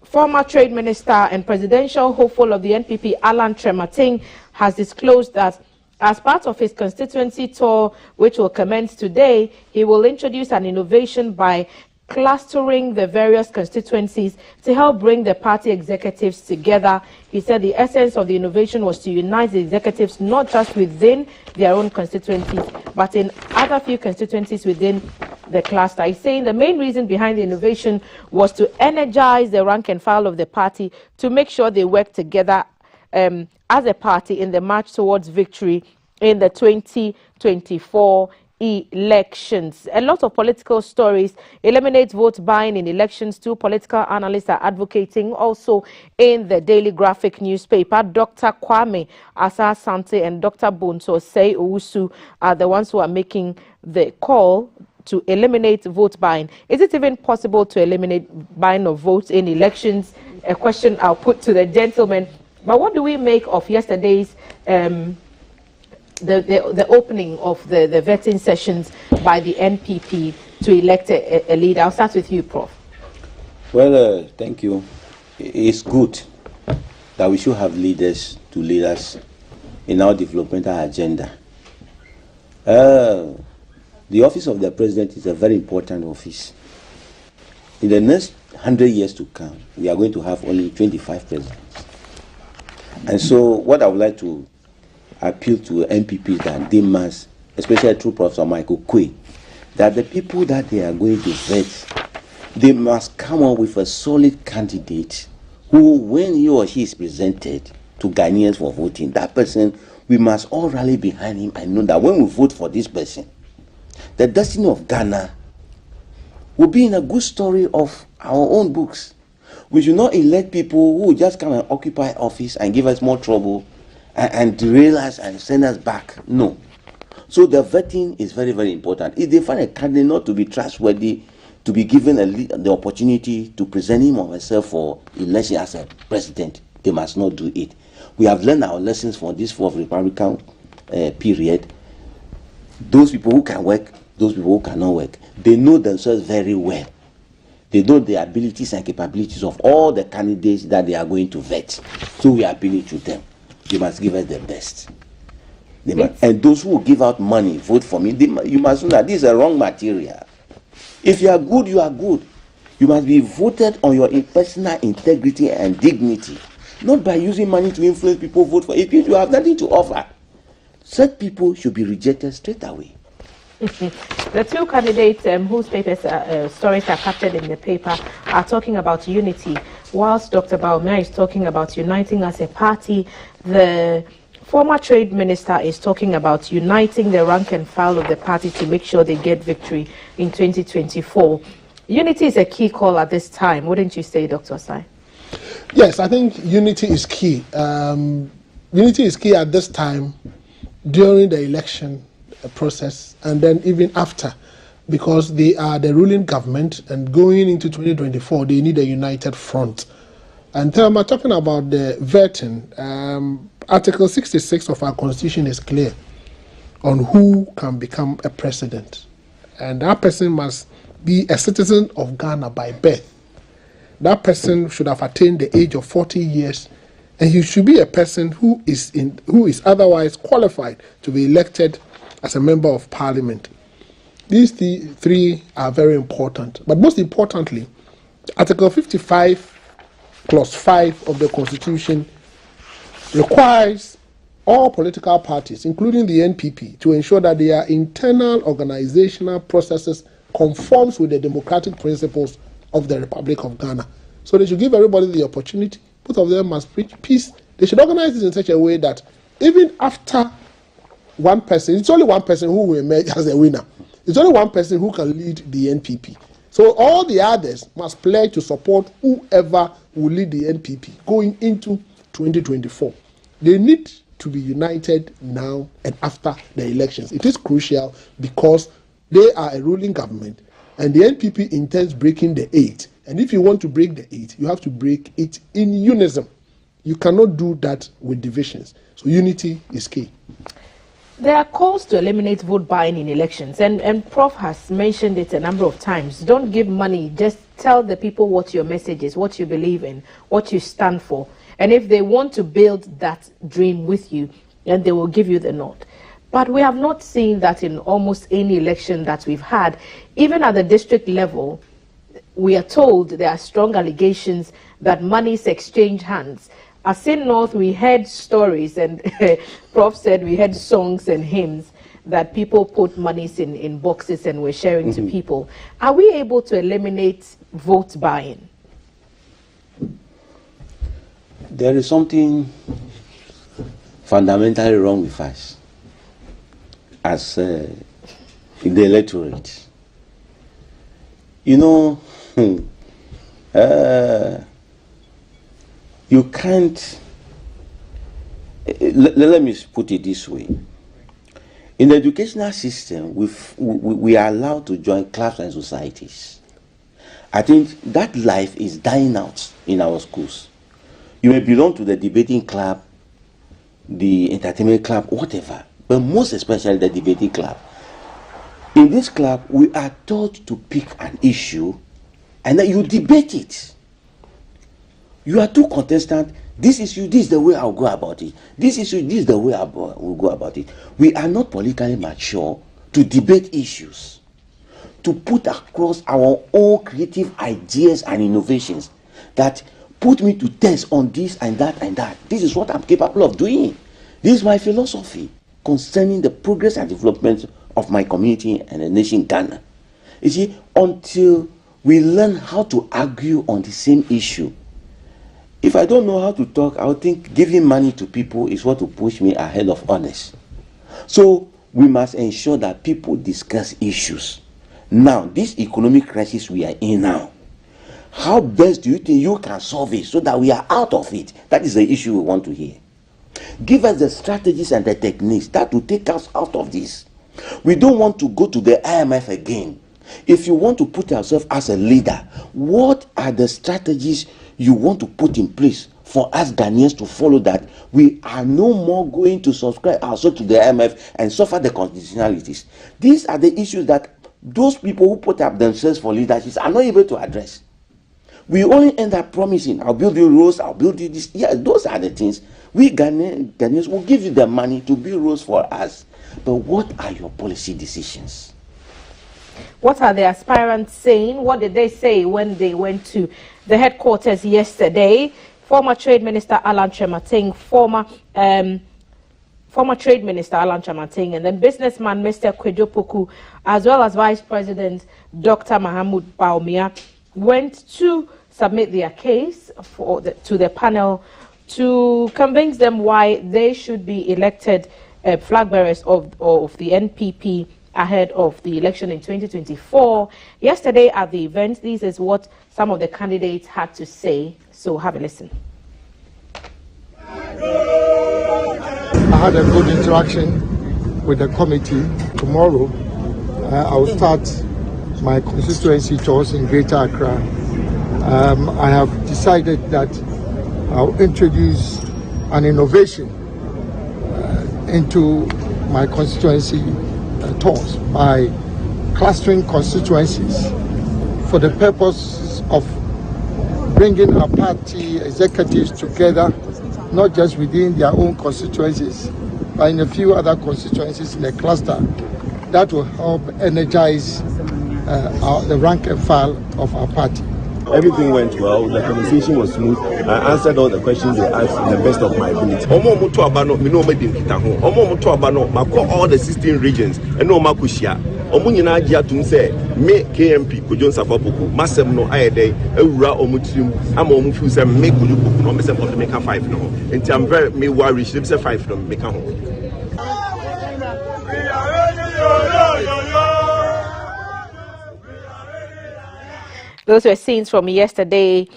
former Trade Minister and presidential hopeful of the NPP, Alan Kyerematen, has disclosed that as part of his constituency tour, which will commence today, he will introduce an innovation by clustering the various constituencies to help bring the party executives together. He said the essence of the innovation was to unite the executives not just within their own constituencies, but in other few constituencies within the cluster. He's saying the main reason behind the innovation was to energize the rank and file of the party to make sure they work together as a party in the march towards victory in the 2024 elections. A lot of political stories. Eliminate vote buying in elections. Two political analysts are advocating also in the Daily Graphic newspaper. Dr. Kwame Asah-Asante and Dr. Bonsu Osei Owusu are the ones who are making the call to eliminate vote buying. Is it even possible to eliminate buying of votes in elections? A question I'll put to the gentleman. But what do we make of yesterday's the opening of the vetting sessions by the NPP to elect a leader? I'll start with you, Prof. Well, thank you. It's good that we should have leaders to lead us in our developmental agenda. The office of the president is a very important office. In the next 100 years to come, we are going to have only 25 presidents. And so what I would like to appeal to NPP is that they must, especially through Professor Michael Quay, that the people that they are going to vet, they must come up with a solid candidate who, when he or she is presented to Ghanaians for voting, that person, we must all rally behind him and know that when we vote for this person, the destiny of Ghana will be in a good story of our own books. We should not elect people who just come and occupy office and give us more trouble and derail us and send us back. No. So the vetting is very, very important. If they find a candidate not to be trustworthy, to be given the opportunity to present him or herself for election as a president, they must not do it. We have learned our lessons from this fourth Republican period. Those people who can work, those people who cannot work, they know themselves very well. They know the abilities and capabilities of all the candidates that they are going to vet. So we are appealing to them. They must give us the best. And those who give out money, vote for me, you must know that this is a wrong material. If you are good, you are good. You must be voted on your personal integrity and dignity, not by using money to influence people vote for. If you have nothing to offer, such people should be rejected straight away. The two candidates whose papers stories are captured in the paper are talking about unity, whilst Dr. Bawumia is talking about uniting as a party. The former trade minister is talking about uniting the rank and file of the party to make sure they get victory in 2024. Unity is a key call at this time, wouldn't you say, Dr. Osai? Yes, I think unity is key. Unity is key at this time, during the election process, and then even after, because they are the ruling government, and going into 2024, they need a united front. And Thelma, talking about the vetting, Article 66 of our Constitution is clear on who can become a president. And that person must be a citizen of Ghana by birth. That person should have attained the age of 40 years and he should be a person who is otherwise qualified to be elected as a member of parliament. These three are very important, but most importantly, Article 55 Clause 5 of the Constitution requires all political parties, including the NPP, to ensure that their internal organizational processes conforms with the democratic principles of the Republic of Ghana. So they should give everybody the opportunity. Both of them must preach peace. They should organize this in such a way that even after one person, it's only one person who will emerge as a winner. It's only one person who can lead the NPP. So all the others must pledge to support whoever will lead the NPP going into 2024. They need to be united now and after the elections. It is crucial because they are a ruling government and the NPP intends breaking the 8. And if you want to break the 8, you have to break it in unison. You cannot do that with divisions. So unity is key. There are calls to eliminate vote buying in elections, and Prof has mentioned it a number of times. Don't give money, just tell the people what your message is, what you believe in, what you stand for. And if they want to build that dream with you, then they will give you the nod. But we have not seen that in almost any election that we've had. Even at the district level, we are told there are strong allegations that monies exchange hands. As in North, we heard stories, and Prof said we heard songs and hymns that people put monies in boxes and were sharing to people. Are we able to eliminate vote buying? There is something fundamentally wrong with us as the electorate. You know, you can't, let me put it this way. In the educational system, we are allowed to join clubs and societies. I think that life is dying out in our schools. You may belong to the debating club, the entertainment club, whatever, but most especially the debating club. In this club, we are taught to pick an issue and then you debate it. You are two contestants. This issue, this is the way I'll go about it. This issue, this is the way we'll go about it. We are not politically mature to debate issues, to put across our own creative ideas and innovations that put me to test on this and that and that. This is what I'm capable of doing. This is my philosophy concerning the progress and development of my community and the nation Ghana. You see, until we learn how to argue on the same issue, if I don't know how to talk, I would think giving money to people is what will push me ahead of others. So we must ensure that people discuss issues. Now, this economic crisis we are in now, how best do you think you can solve it so that we are out of it? That is the issue we want to hear. Give us the strategies and the techniques that will take us out of this. We don't want to go to the IMF again. If you want to put yourself as a leader, what are the strategies you want to put in place for us Ghanaians to follow that we are no more going to subscribe ourselves to the IMF and suffer the conditionalities? These are the issues that those people who put up themselves for leadership are not able to address. We only end up promising, I'll build you roads, I'll build you this. Yeah, those are the things. We Ghanaians will give you the money to build roads for us. But what are your policy decisions? What are the aspirants saying? What did they say when they went to the headquarters yesterday? Former Trade Minister Alan Kyerematen, former Trade Minister Alan Kyerematen, and then businessman Mr. Kwadwo Poku, as well as Vice President Dr. Mahmoud Bawumia, went to submit their case to the panel to convince them why they should be elected flag bearers of the NPP ahead of the election in 2024. Yesterday at the event, this is what some of the candidates had to say. So have a listen. I had a good interaction with the committee. Tomorrow, I will start my constituency tours in Greater Accra. I have decided that I'll introduce an innovation into my constituency tours by clustering constituencies for the purpose of bringing our party executives together not just within their own constituencies, but in a few other constituencies in the cluster. That will help energize the rank and file of our party. Everything went well. The conversation was smooth. I answered all the questions they asked in the best of my ability. All the 16 regions and no makushia. Omunyina agia tum say me KMP Kojo Nsafo-Poku masem no ayede ewura omutrim ama omufu say me Kojo Poku no me say for make 5 no. Enti I'm very me worry she say 5 no make ho. Those were scenes from yesterday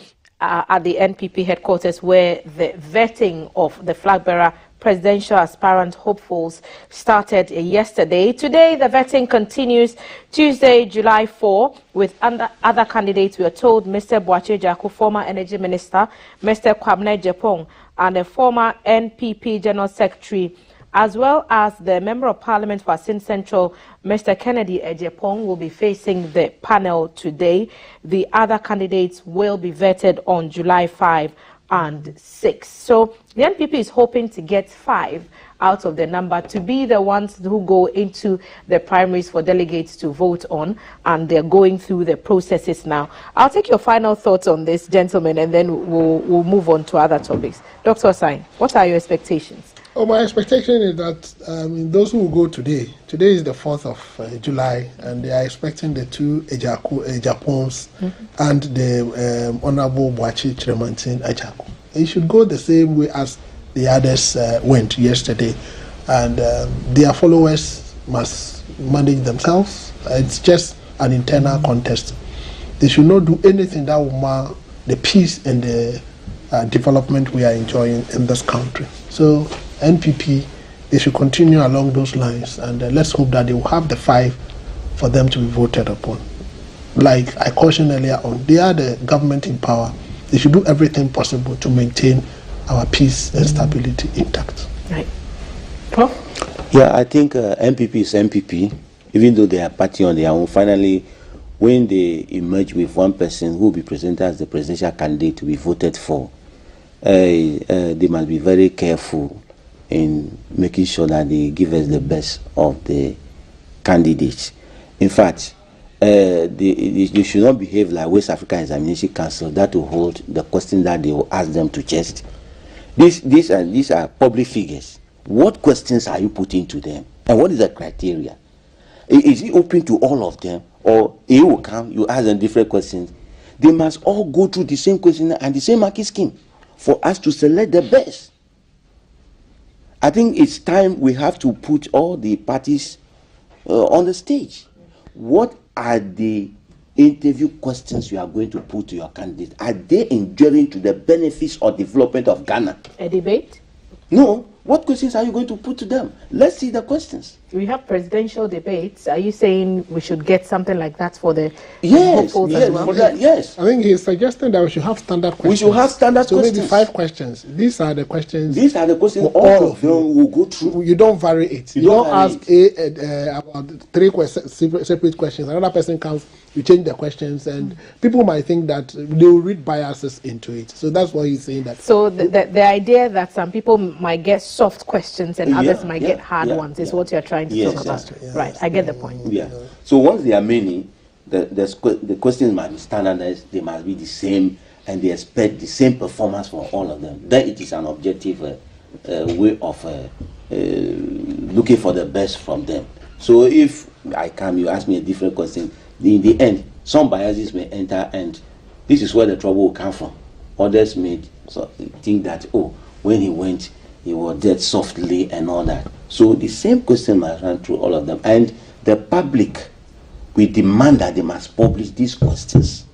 at the NPP headquarters, where the vetting of the flag bearer presidential aspirant hopefuls started yesterday. Today, the vetting continues Tuesday, July 4, with other candidates. We are told Mr. Boakye Agyarko, former Energy Minister, Mr. Kwabena Agyapong, and the former NPP General Secretary, as well as the Member of Parliament for Asin Central, Mr. Kennedy Agyapong, will be facing the panel today. The other candidates will be vetted on July 5 and 6. So the NPP is hoping to get 5 out of the number to be the ones who go into the primaries for delegates to vote on, and they're going through the processes now. I'll take your final thoughts on this, gentlemen, and then we'll move on to other topics. Dr. Osai, what are your expectations? Oh, my expectation is that those who will go today is the 4th of July, and they are expecting the 2 Agyapongs and the Honorable Boakye Agyarko. They should go the same way as the others went yesterday, and their followers must manage themselves. It's just an internal contest. They should not do anything that will mar the peace and the development we are enjoying in this country. So NPP, they should continue along those lines, and let's hope that they will have the 5 for them to be voted upon. Like I cautioned earlier on, they are the government in power. They should do everything possible to maintain our peace and stability intact. Right. Prof? Yeah, I think MPP is MPP, even though they are party on their own. Finally, when they emerge with one person who will be presented as the presidential candidate to be voted for, they must be very careful in making sure that they give us the best of the candidates. In fact, they should not behave like West African Examination Council that will hold the question that they will ask them to test. These are public figures. What questions are you putting to them? And what is the criteria? Is it open to all of them? Or you will come, you ask them different questions? They must all go through the same question and the same marking scheme for us to select the best. I think it's time we have to put all the parties on the stage. What are the interview questions you are going to put to your candidate? Are they enduring to the benefits or development of Ghana? A debate? No. What questions are you going to put to them? Let's see the questions. We have presidential debates. Are you saying we should get something like that for the hopefuls as well? Yes. I think he's suggesting that we should have standard questions. We should have standard questions. So maybe 5 questions. These are the questions. These are the questions all of them will go through. You don't vary it. You don't ask about 3 separate questions. Another person comes, you change the questions, and people might think that they will read biases into it. So that's why he's saying that. So the idea that some people might get soft questions and others might get hard ones is what you're trying to talk about. Yeah, right, I get the point. Yeah. So once there are many, the questions must be standardized, they must be the same, and they expect the same performance from all of them. Then it is an objective way of looking for the best from them. So if I come, you ask me a different question, in the end, some biases may enter, and this is where the trouble will come from. Others may think that, oh, when he went, he was dead softly and all that. So the same question must run through all of them. And the public, we demand that they must publish these questions.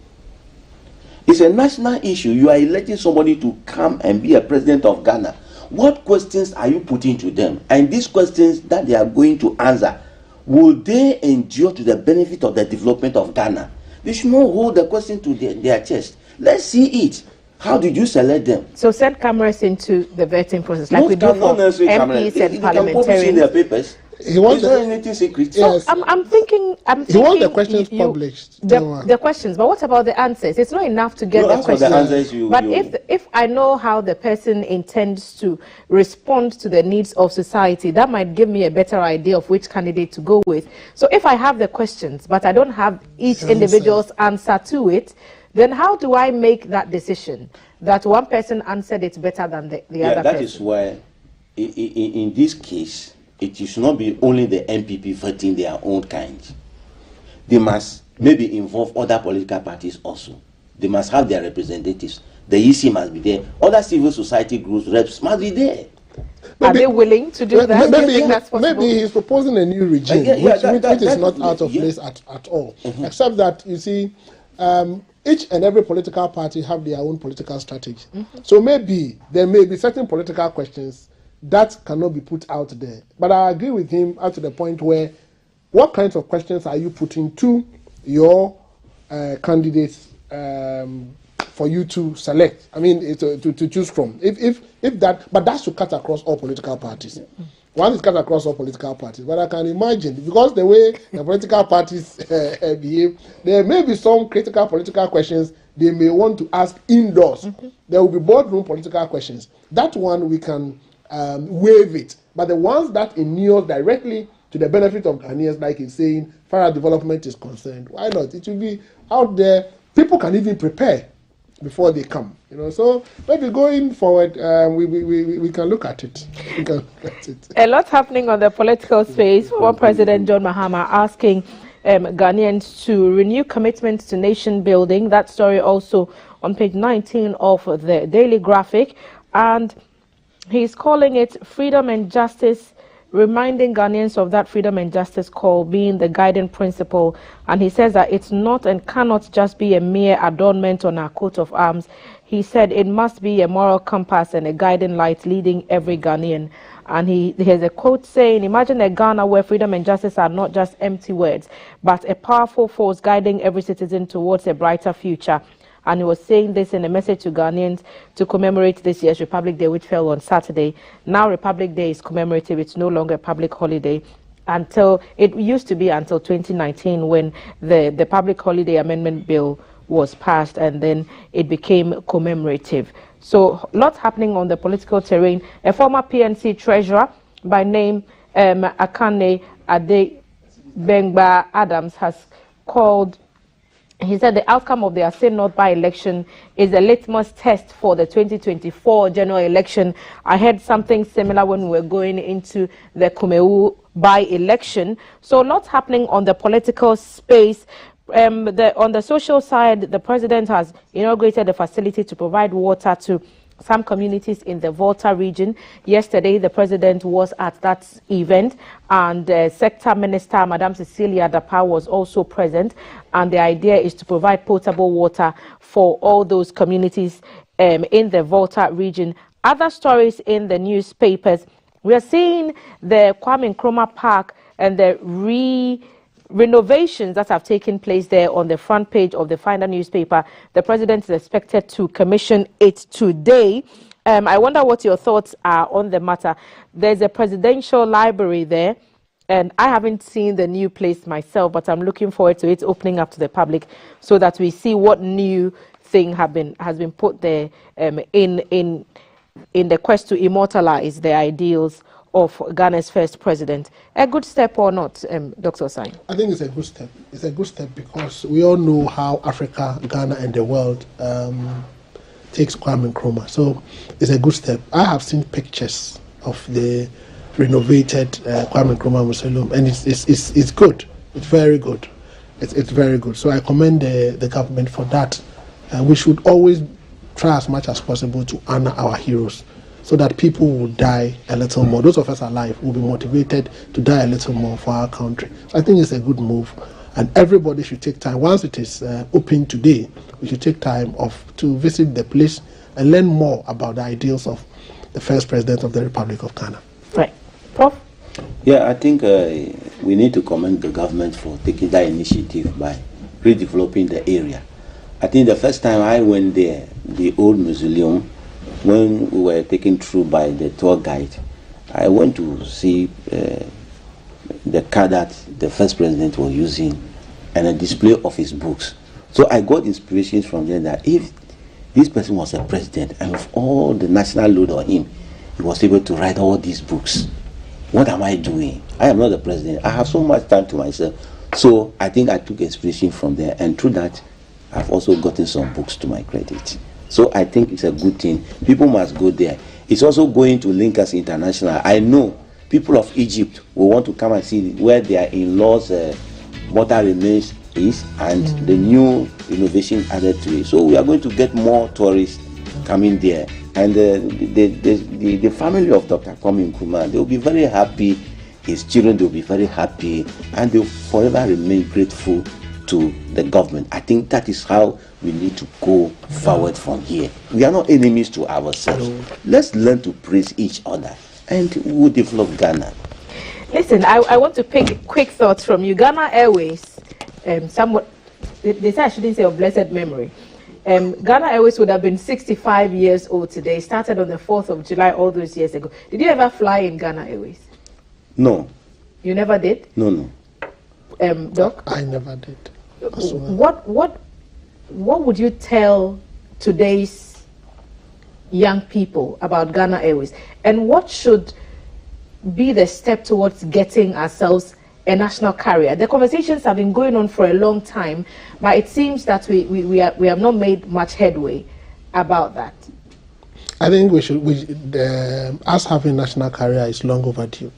It's a national issue. You are electing somebody to come and be a president of Ghana. What questions are you putting to them? And these questions that they are going to answer, will they endure to the benefit of the development of Ghana? They should not hold the question to their chest. Let's see it. How did you select them? So send cameras into the vetting process, like we do for MPs and parliamentarians. Their papers. He wants it's not anything secret. Yes. I'm thinking. He wants the questions published. The questions, but what about the answers? It's not enough to get the questions. The answers but if I know how the person intends to respond to the needs of society, that might give me a better idea of which candidate to go with. So if I have the questions, but I don't have each individual's answer to it, then how do I make that decision that one person answered it better than the other person? That is why, in this case, it should not be only the MPP voting their own kind. They must maybe involve other political parties also. They must have their representatives. The EC must be there. Other civil society groups, reps must be there. Are they willing to do that? Do you think that's possible? Maybe he's proposing a new regime, which is not out of place at all. Except that, you see, each and every political party have their own political strategy. So maybe there may be certain political questions that cannot be put out there. But I agree with him up to the point where what kinds of questions are you putting to your candidates for you to select? I mean, to choose from. If that, but that should cut across all political parties. Once it's cut across all political parties, but I can imagine, because the way the political parties behave, there may be some critical political questions they may want to ask indoors. There will be boardroom political questions. That one we can waive it. But the ones that inure directly to the benefit of Ghanaians, like he's saying, far as development is concerned, why not? It will be out there. People can even prepare before they come. So maybe going forward, we can look at it. A lot happening on the political space. Former President John Mahama asking Ghanaians to renew commitments to nation building. That story also on page 19 of the Daily Graphic, and he's calling it freedom and justice, reminding Ghanaians of that freedom and justice call being the guiding principle. And he says that it's not and cannot just be a mere adornment on our coat of arms. He said it must be a moral compass and a guiding light leading every Ghanaian. And he has a quote saying, imagine a Ghana where freedom and justice are not just empty words, but a powerful force guiding every citizen towards a brighter future. And he was saying this in a message to Ghanaians to commemorate this year's Republic Day, which fell on Saturday. Now Republic Day is commemorative. It's no longer a public holiday. It used to be until 2019 when the Public Holiday Amendment Bill was passed, and then it became commemorative. So lots happening on the political terrain. A former PNC treasurer by name Akane Adebengba Adams has called. He said the outcome of the Assin North by-election is a litmus test for the 2024 general election. I heard something similar when we were going into the Kumewu by-election. So lots happening on the political space. On the social side, the president has inaugurated a facility to provide water to some communities in the Volta region. Yesterday, the president was at that event, and Sector Minister Madam Cecilia Dapa was also present. And the idea is to provide potable water for all those communities in the Volta region. Other stories in the newspapers, we are seeing the Kwame Nkrumah Park and the renovations that have taken place there on the front page of the Finder newspaper. The president is expected to commission it today. I wonder what your thoughts are on the matter. There's a presidential library there, and I haven't seen the new place myself, but I'm looking forward to it opening up to the public so that we see what new thing has been put there in the quest to immortalize the ideals of Ghana's first president. A good step or not, Dr. Osai? I think it's a good step. It's a good step because we all know how Africa, Ghana, and the world takes Kwame Nkrumah. So it's a good step. I have seen pictures of the renovated Kwame Nkrumah Mausoleum, and it's good. It's very good. It's very good. So I commend the government for that. We should always try as much as possible to honor our heroes, so that people will die a little more. Those of us alive will be motivated to die a little more for our country. So I think it's a good move, and everybody should take time. Once it is open today, we should take time to visit the place and learn more about the ideals of the first president of the Republic of Ghana. Right. Prof? Yeah, I think we need to commend the government for taking that initiative by redeveloping the area. I think the first time I went there, the old mausoleum, when we were taken through by the tour guide, I went to see the car that the first president was using, and a display of his books. So I got inspirations from them that if this person was a president and with all the national load on him, he was able to write all these books. What am I doing? I am not the president. I have so much time to myself. So I think I took inspiration from there, and through that, I've also gotten some books to my credit. So I think it's a good thing. People must go there. It's also going to link us international. I know people of Egypt will want to come and see where their in-laws' mortar remains is, and the new innovation added to it. So we are going to get more tourists coming there. And the family of Dr. Kwame Nkrumah, they will be very happy. His children will be very happy, and they will forever remain grateful to the government. I think that is how we need to go forward from here. We are not enemies to ourselves. Let's learn to praise each other, and we will develop Ghana. Listen, I want to pick quick thoughts from you. Ghana Airways, somewhat, they say I shouldn't say of blessed memory. Ghana Airways would have been 65 years old today. Started on the 4th of July all those years ago. Did you ever fly in Ghana Airways? No. You never did? No. Doc? I never did. What would you tell today's young people about Ghana Airways, and what should be the step towards getting ourselves a national carrier? The conversations have been going on for a long time, but it seems that we have not made much headway about that. I think us having national carrier is long overdue.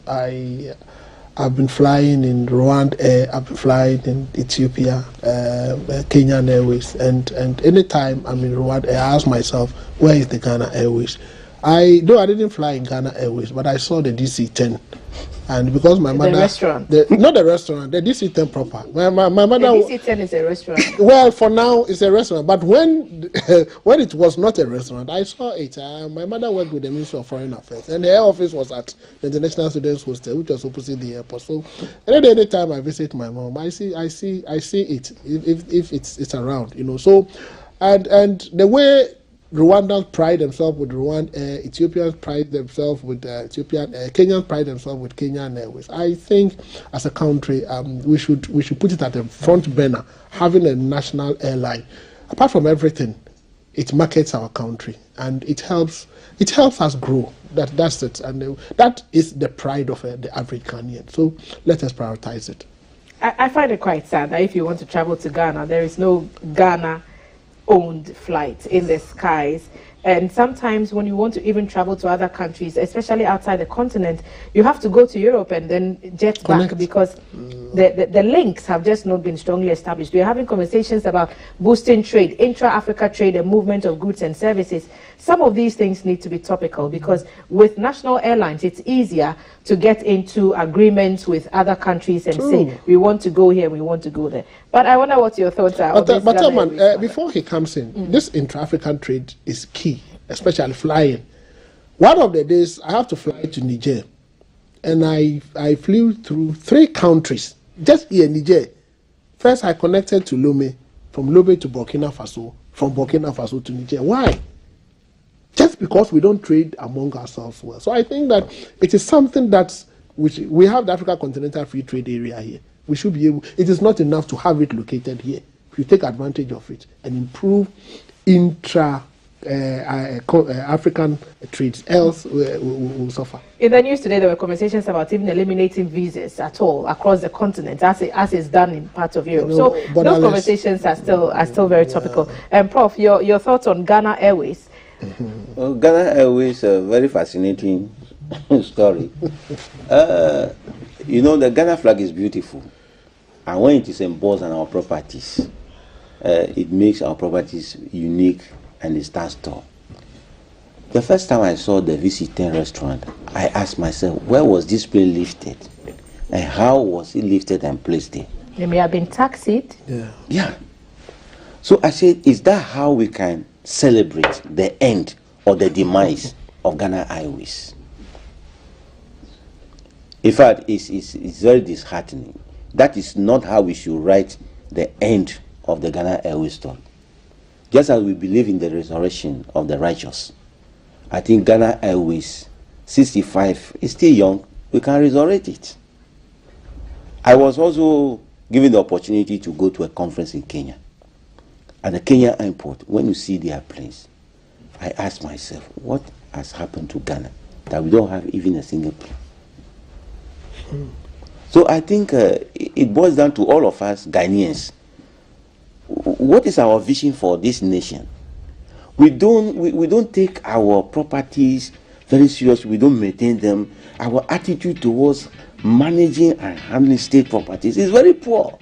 I've been flying in Rwanda Air, I've been flying in Ethiopia, Kenyan Airways, and anytime I'm in Rwanda Air, I ask myself, where is the Ghana Airways? Though I didn't fly in Ghana Airways, but I saw the DC-10. And because my mother... The restaurant. Not the restaurant, the DC-10 proper. My mother... The DC-10 is a restaurant. Well, for now, it's a restaurant. But when it was not a restaurant, I saw it. My mother worked with the Ministry of Foreign Affairs. And her office was at the International Students Hostel, which was opposite the airport. So any time I visit my mom, I see it, if it's around, you know. So, and the way Rwandans pride themselves with Rwanda Air, Ethiopians pride themselves with Ethiopian Air, Kenyans pride themselves with Kenyan Airways. I think as a country, we should put it at the front burner, having a national airline. Apart from everything, it markets our country and it helps us grow. That's it, and that is the pride of the average Ghanaian. So let us prioritize it. I find it quite sad that if you want to travel to Ghana, there is no Ghana-owned flight in the skies. And sometimes when you want to even travel to other countries, especially outside the continent, you have to go to Europe and then jet back because the links have just not been strongly established. We're having conversations about boosting trade, intra-Africa trade and movement of goods and services. Some of these things need to be topical because with national airlines, it's easier to get into agreements with other countries and say, we want to go here, we want to go there. But I wonder what your thoughts are. But before he comes in, this intra-African trade is key, especially flying. One of the days, I have to fly to Niger, and I flew through 3 countries, just here in Niger. First, I connected to Lomé, from Lomé to Burkina Faso, from Burkina Faso to Niger. Why? Just because we don't trade among ourselves well. So I think that it is something that we have the Africa Continental Free Trade Area here. We should be able. It is not enough to have it located here. If you take advantage of it and improve African trades, else we'll suffer. In the news today, there were conversations about even eliminating visas at all across the continent, as is done in parts of Europe. So those conversations are still very topical. And Prof, your thoughts on Ghana Airways? Well, Ghana Airways, a very fascinating story. You know, the Ghana flag is beautiful, and when it is embossed on our properties, it makes our properties unique and it stands tall. The first time I saw the VC10 restaurant, I asked myself, where was this plane lifted? And how was it lifted and placed there? They may have been taxied. Yeah. So I said, is that how we can celebrate the end or the demise of Ghana Airways? In fact, it's very disheartening. That is not how we should write the end of the Ghana Airways story. Just as we believe in the resurrection of the righteous, I think Ghana Airways 65 is still young. We can resurrect it. I was also given the opportunity to go to a conference in Kenya. At the Kenya airport, when you see their planes, I asked myself, what has happened to Ghana that we don't have even a single plane? So I think it boils down to all of us Ghanaians. What is our vision for this nation? We don't take our properties very seriously. We don't maintain them. Our attitude towards managing and handling state properties is very poor.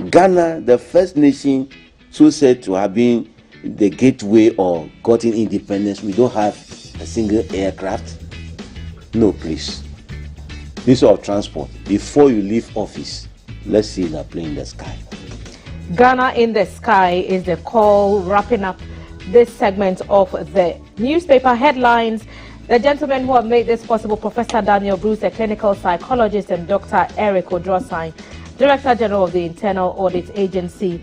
Ghana, the first nation so said to have been the gateway or gotten independence, we don't have a single aircraft. No, please. Minister of Transport, before you leave office, let's see the plane in the sky. Ghana in the sky is the call, wrapping up this segment of the newspaper headlines. The gentlemen who have made this possible, Professor Daniel Bruce, a clinical psychologist, and Dr. Eric Odrosai, Director General of the Internal Audit Agency.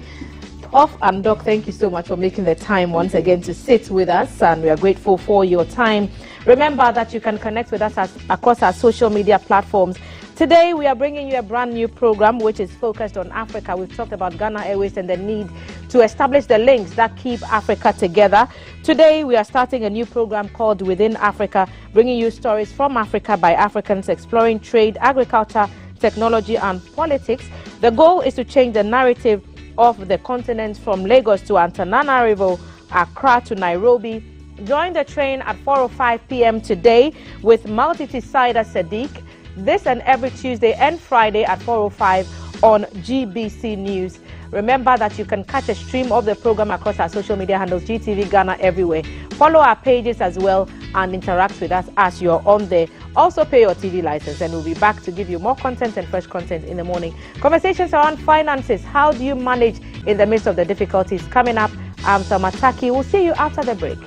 And Doc, thank you so much for making the time once again to sit with us, and we are grateful for your time. Remember that you can connect with us across our social media platforms. Today, we are bringing you a brand new program which is focused on Africa. We've talked about Ghana Airways and the need to establish the links that keep Africa together. Today, we are starting a new program called Within Africa, bringing you stories from Africa by Africans, exploring trade, agriculture, technology, and politics. The goal is to change the narrative of the continent from Lagos to Antananarivo, Accra to Nairobi. Join the train at 4:05 p.m. today with Multiti Saida Sadiq. This and every Tuesday and Friday at 4:05 on GBC News. Remember that you can catch a stream of the program across our social media handles, GTV Ghana everywhere. Follow our pages as well and interact with us as you're on there. Also pay your TV license, and we'll be back to give you more content and fresh content in the morning. Conversations around finances. How do you manage in the midst of the difficulties? Coming up, I'm Thelma Taki. We'll see you after the break.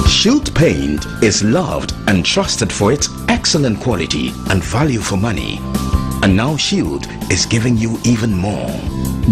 Shield Paint is loved and trusted for its excellent quality and value for money. And now Shield is giving you even more.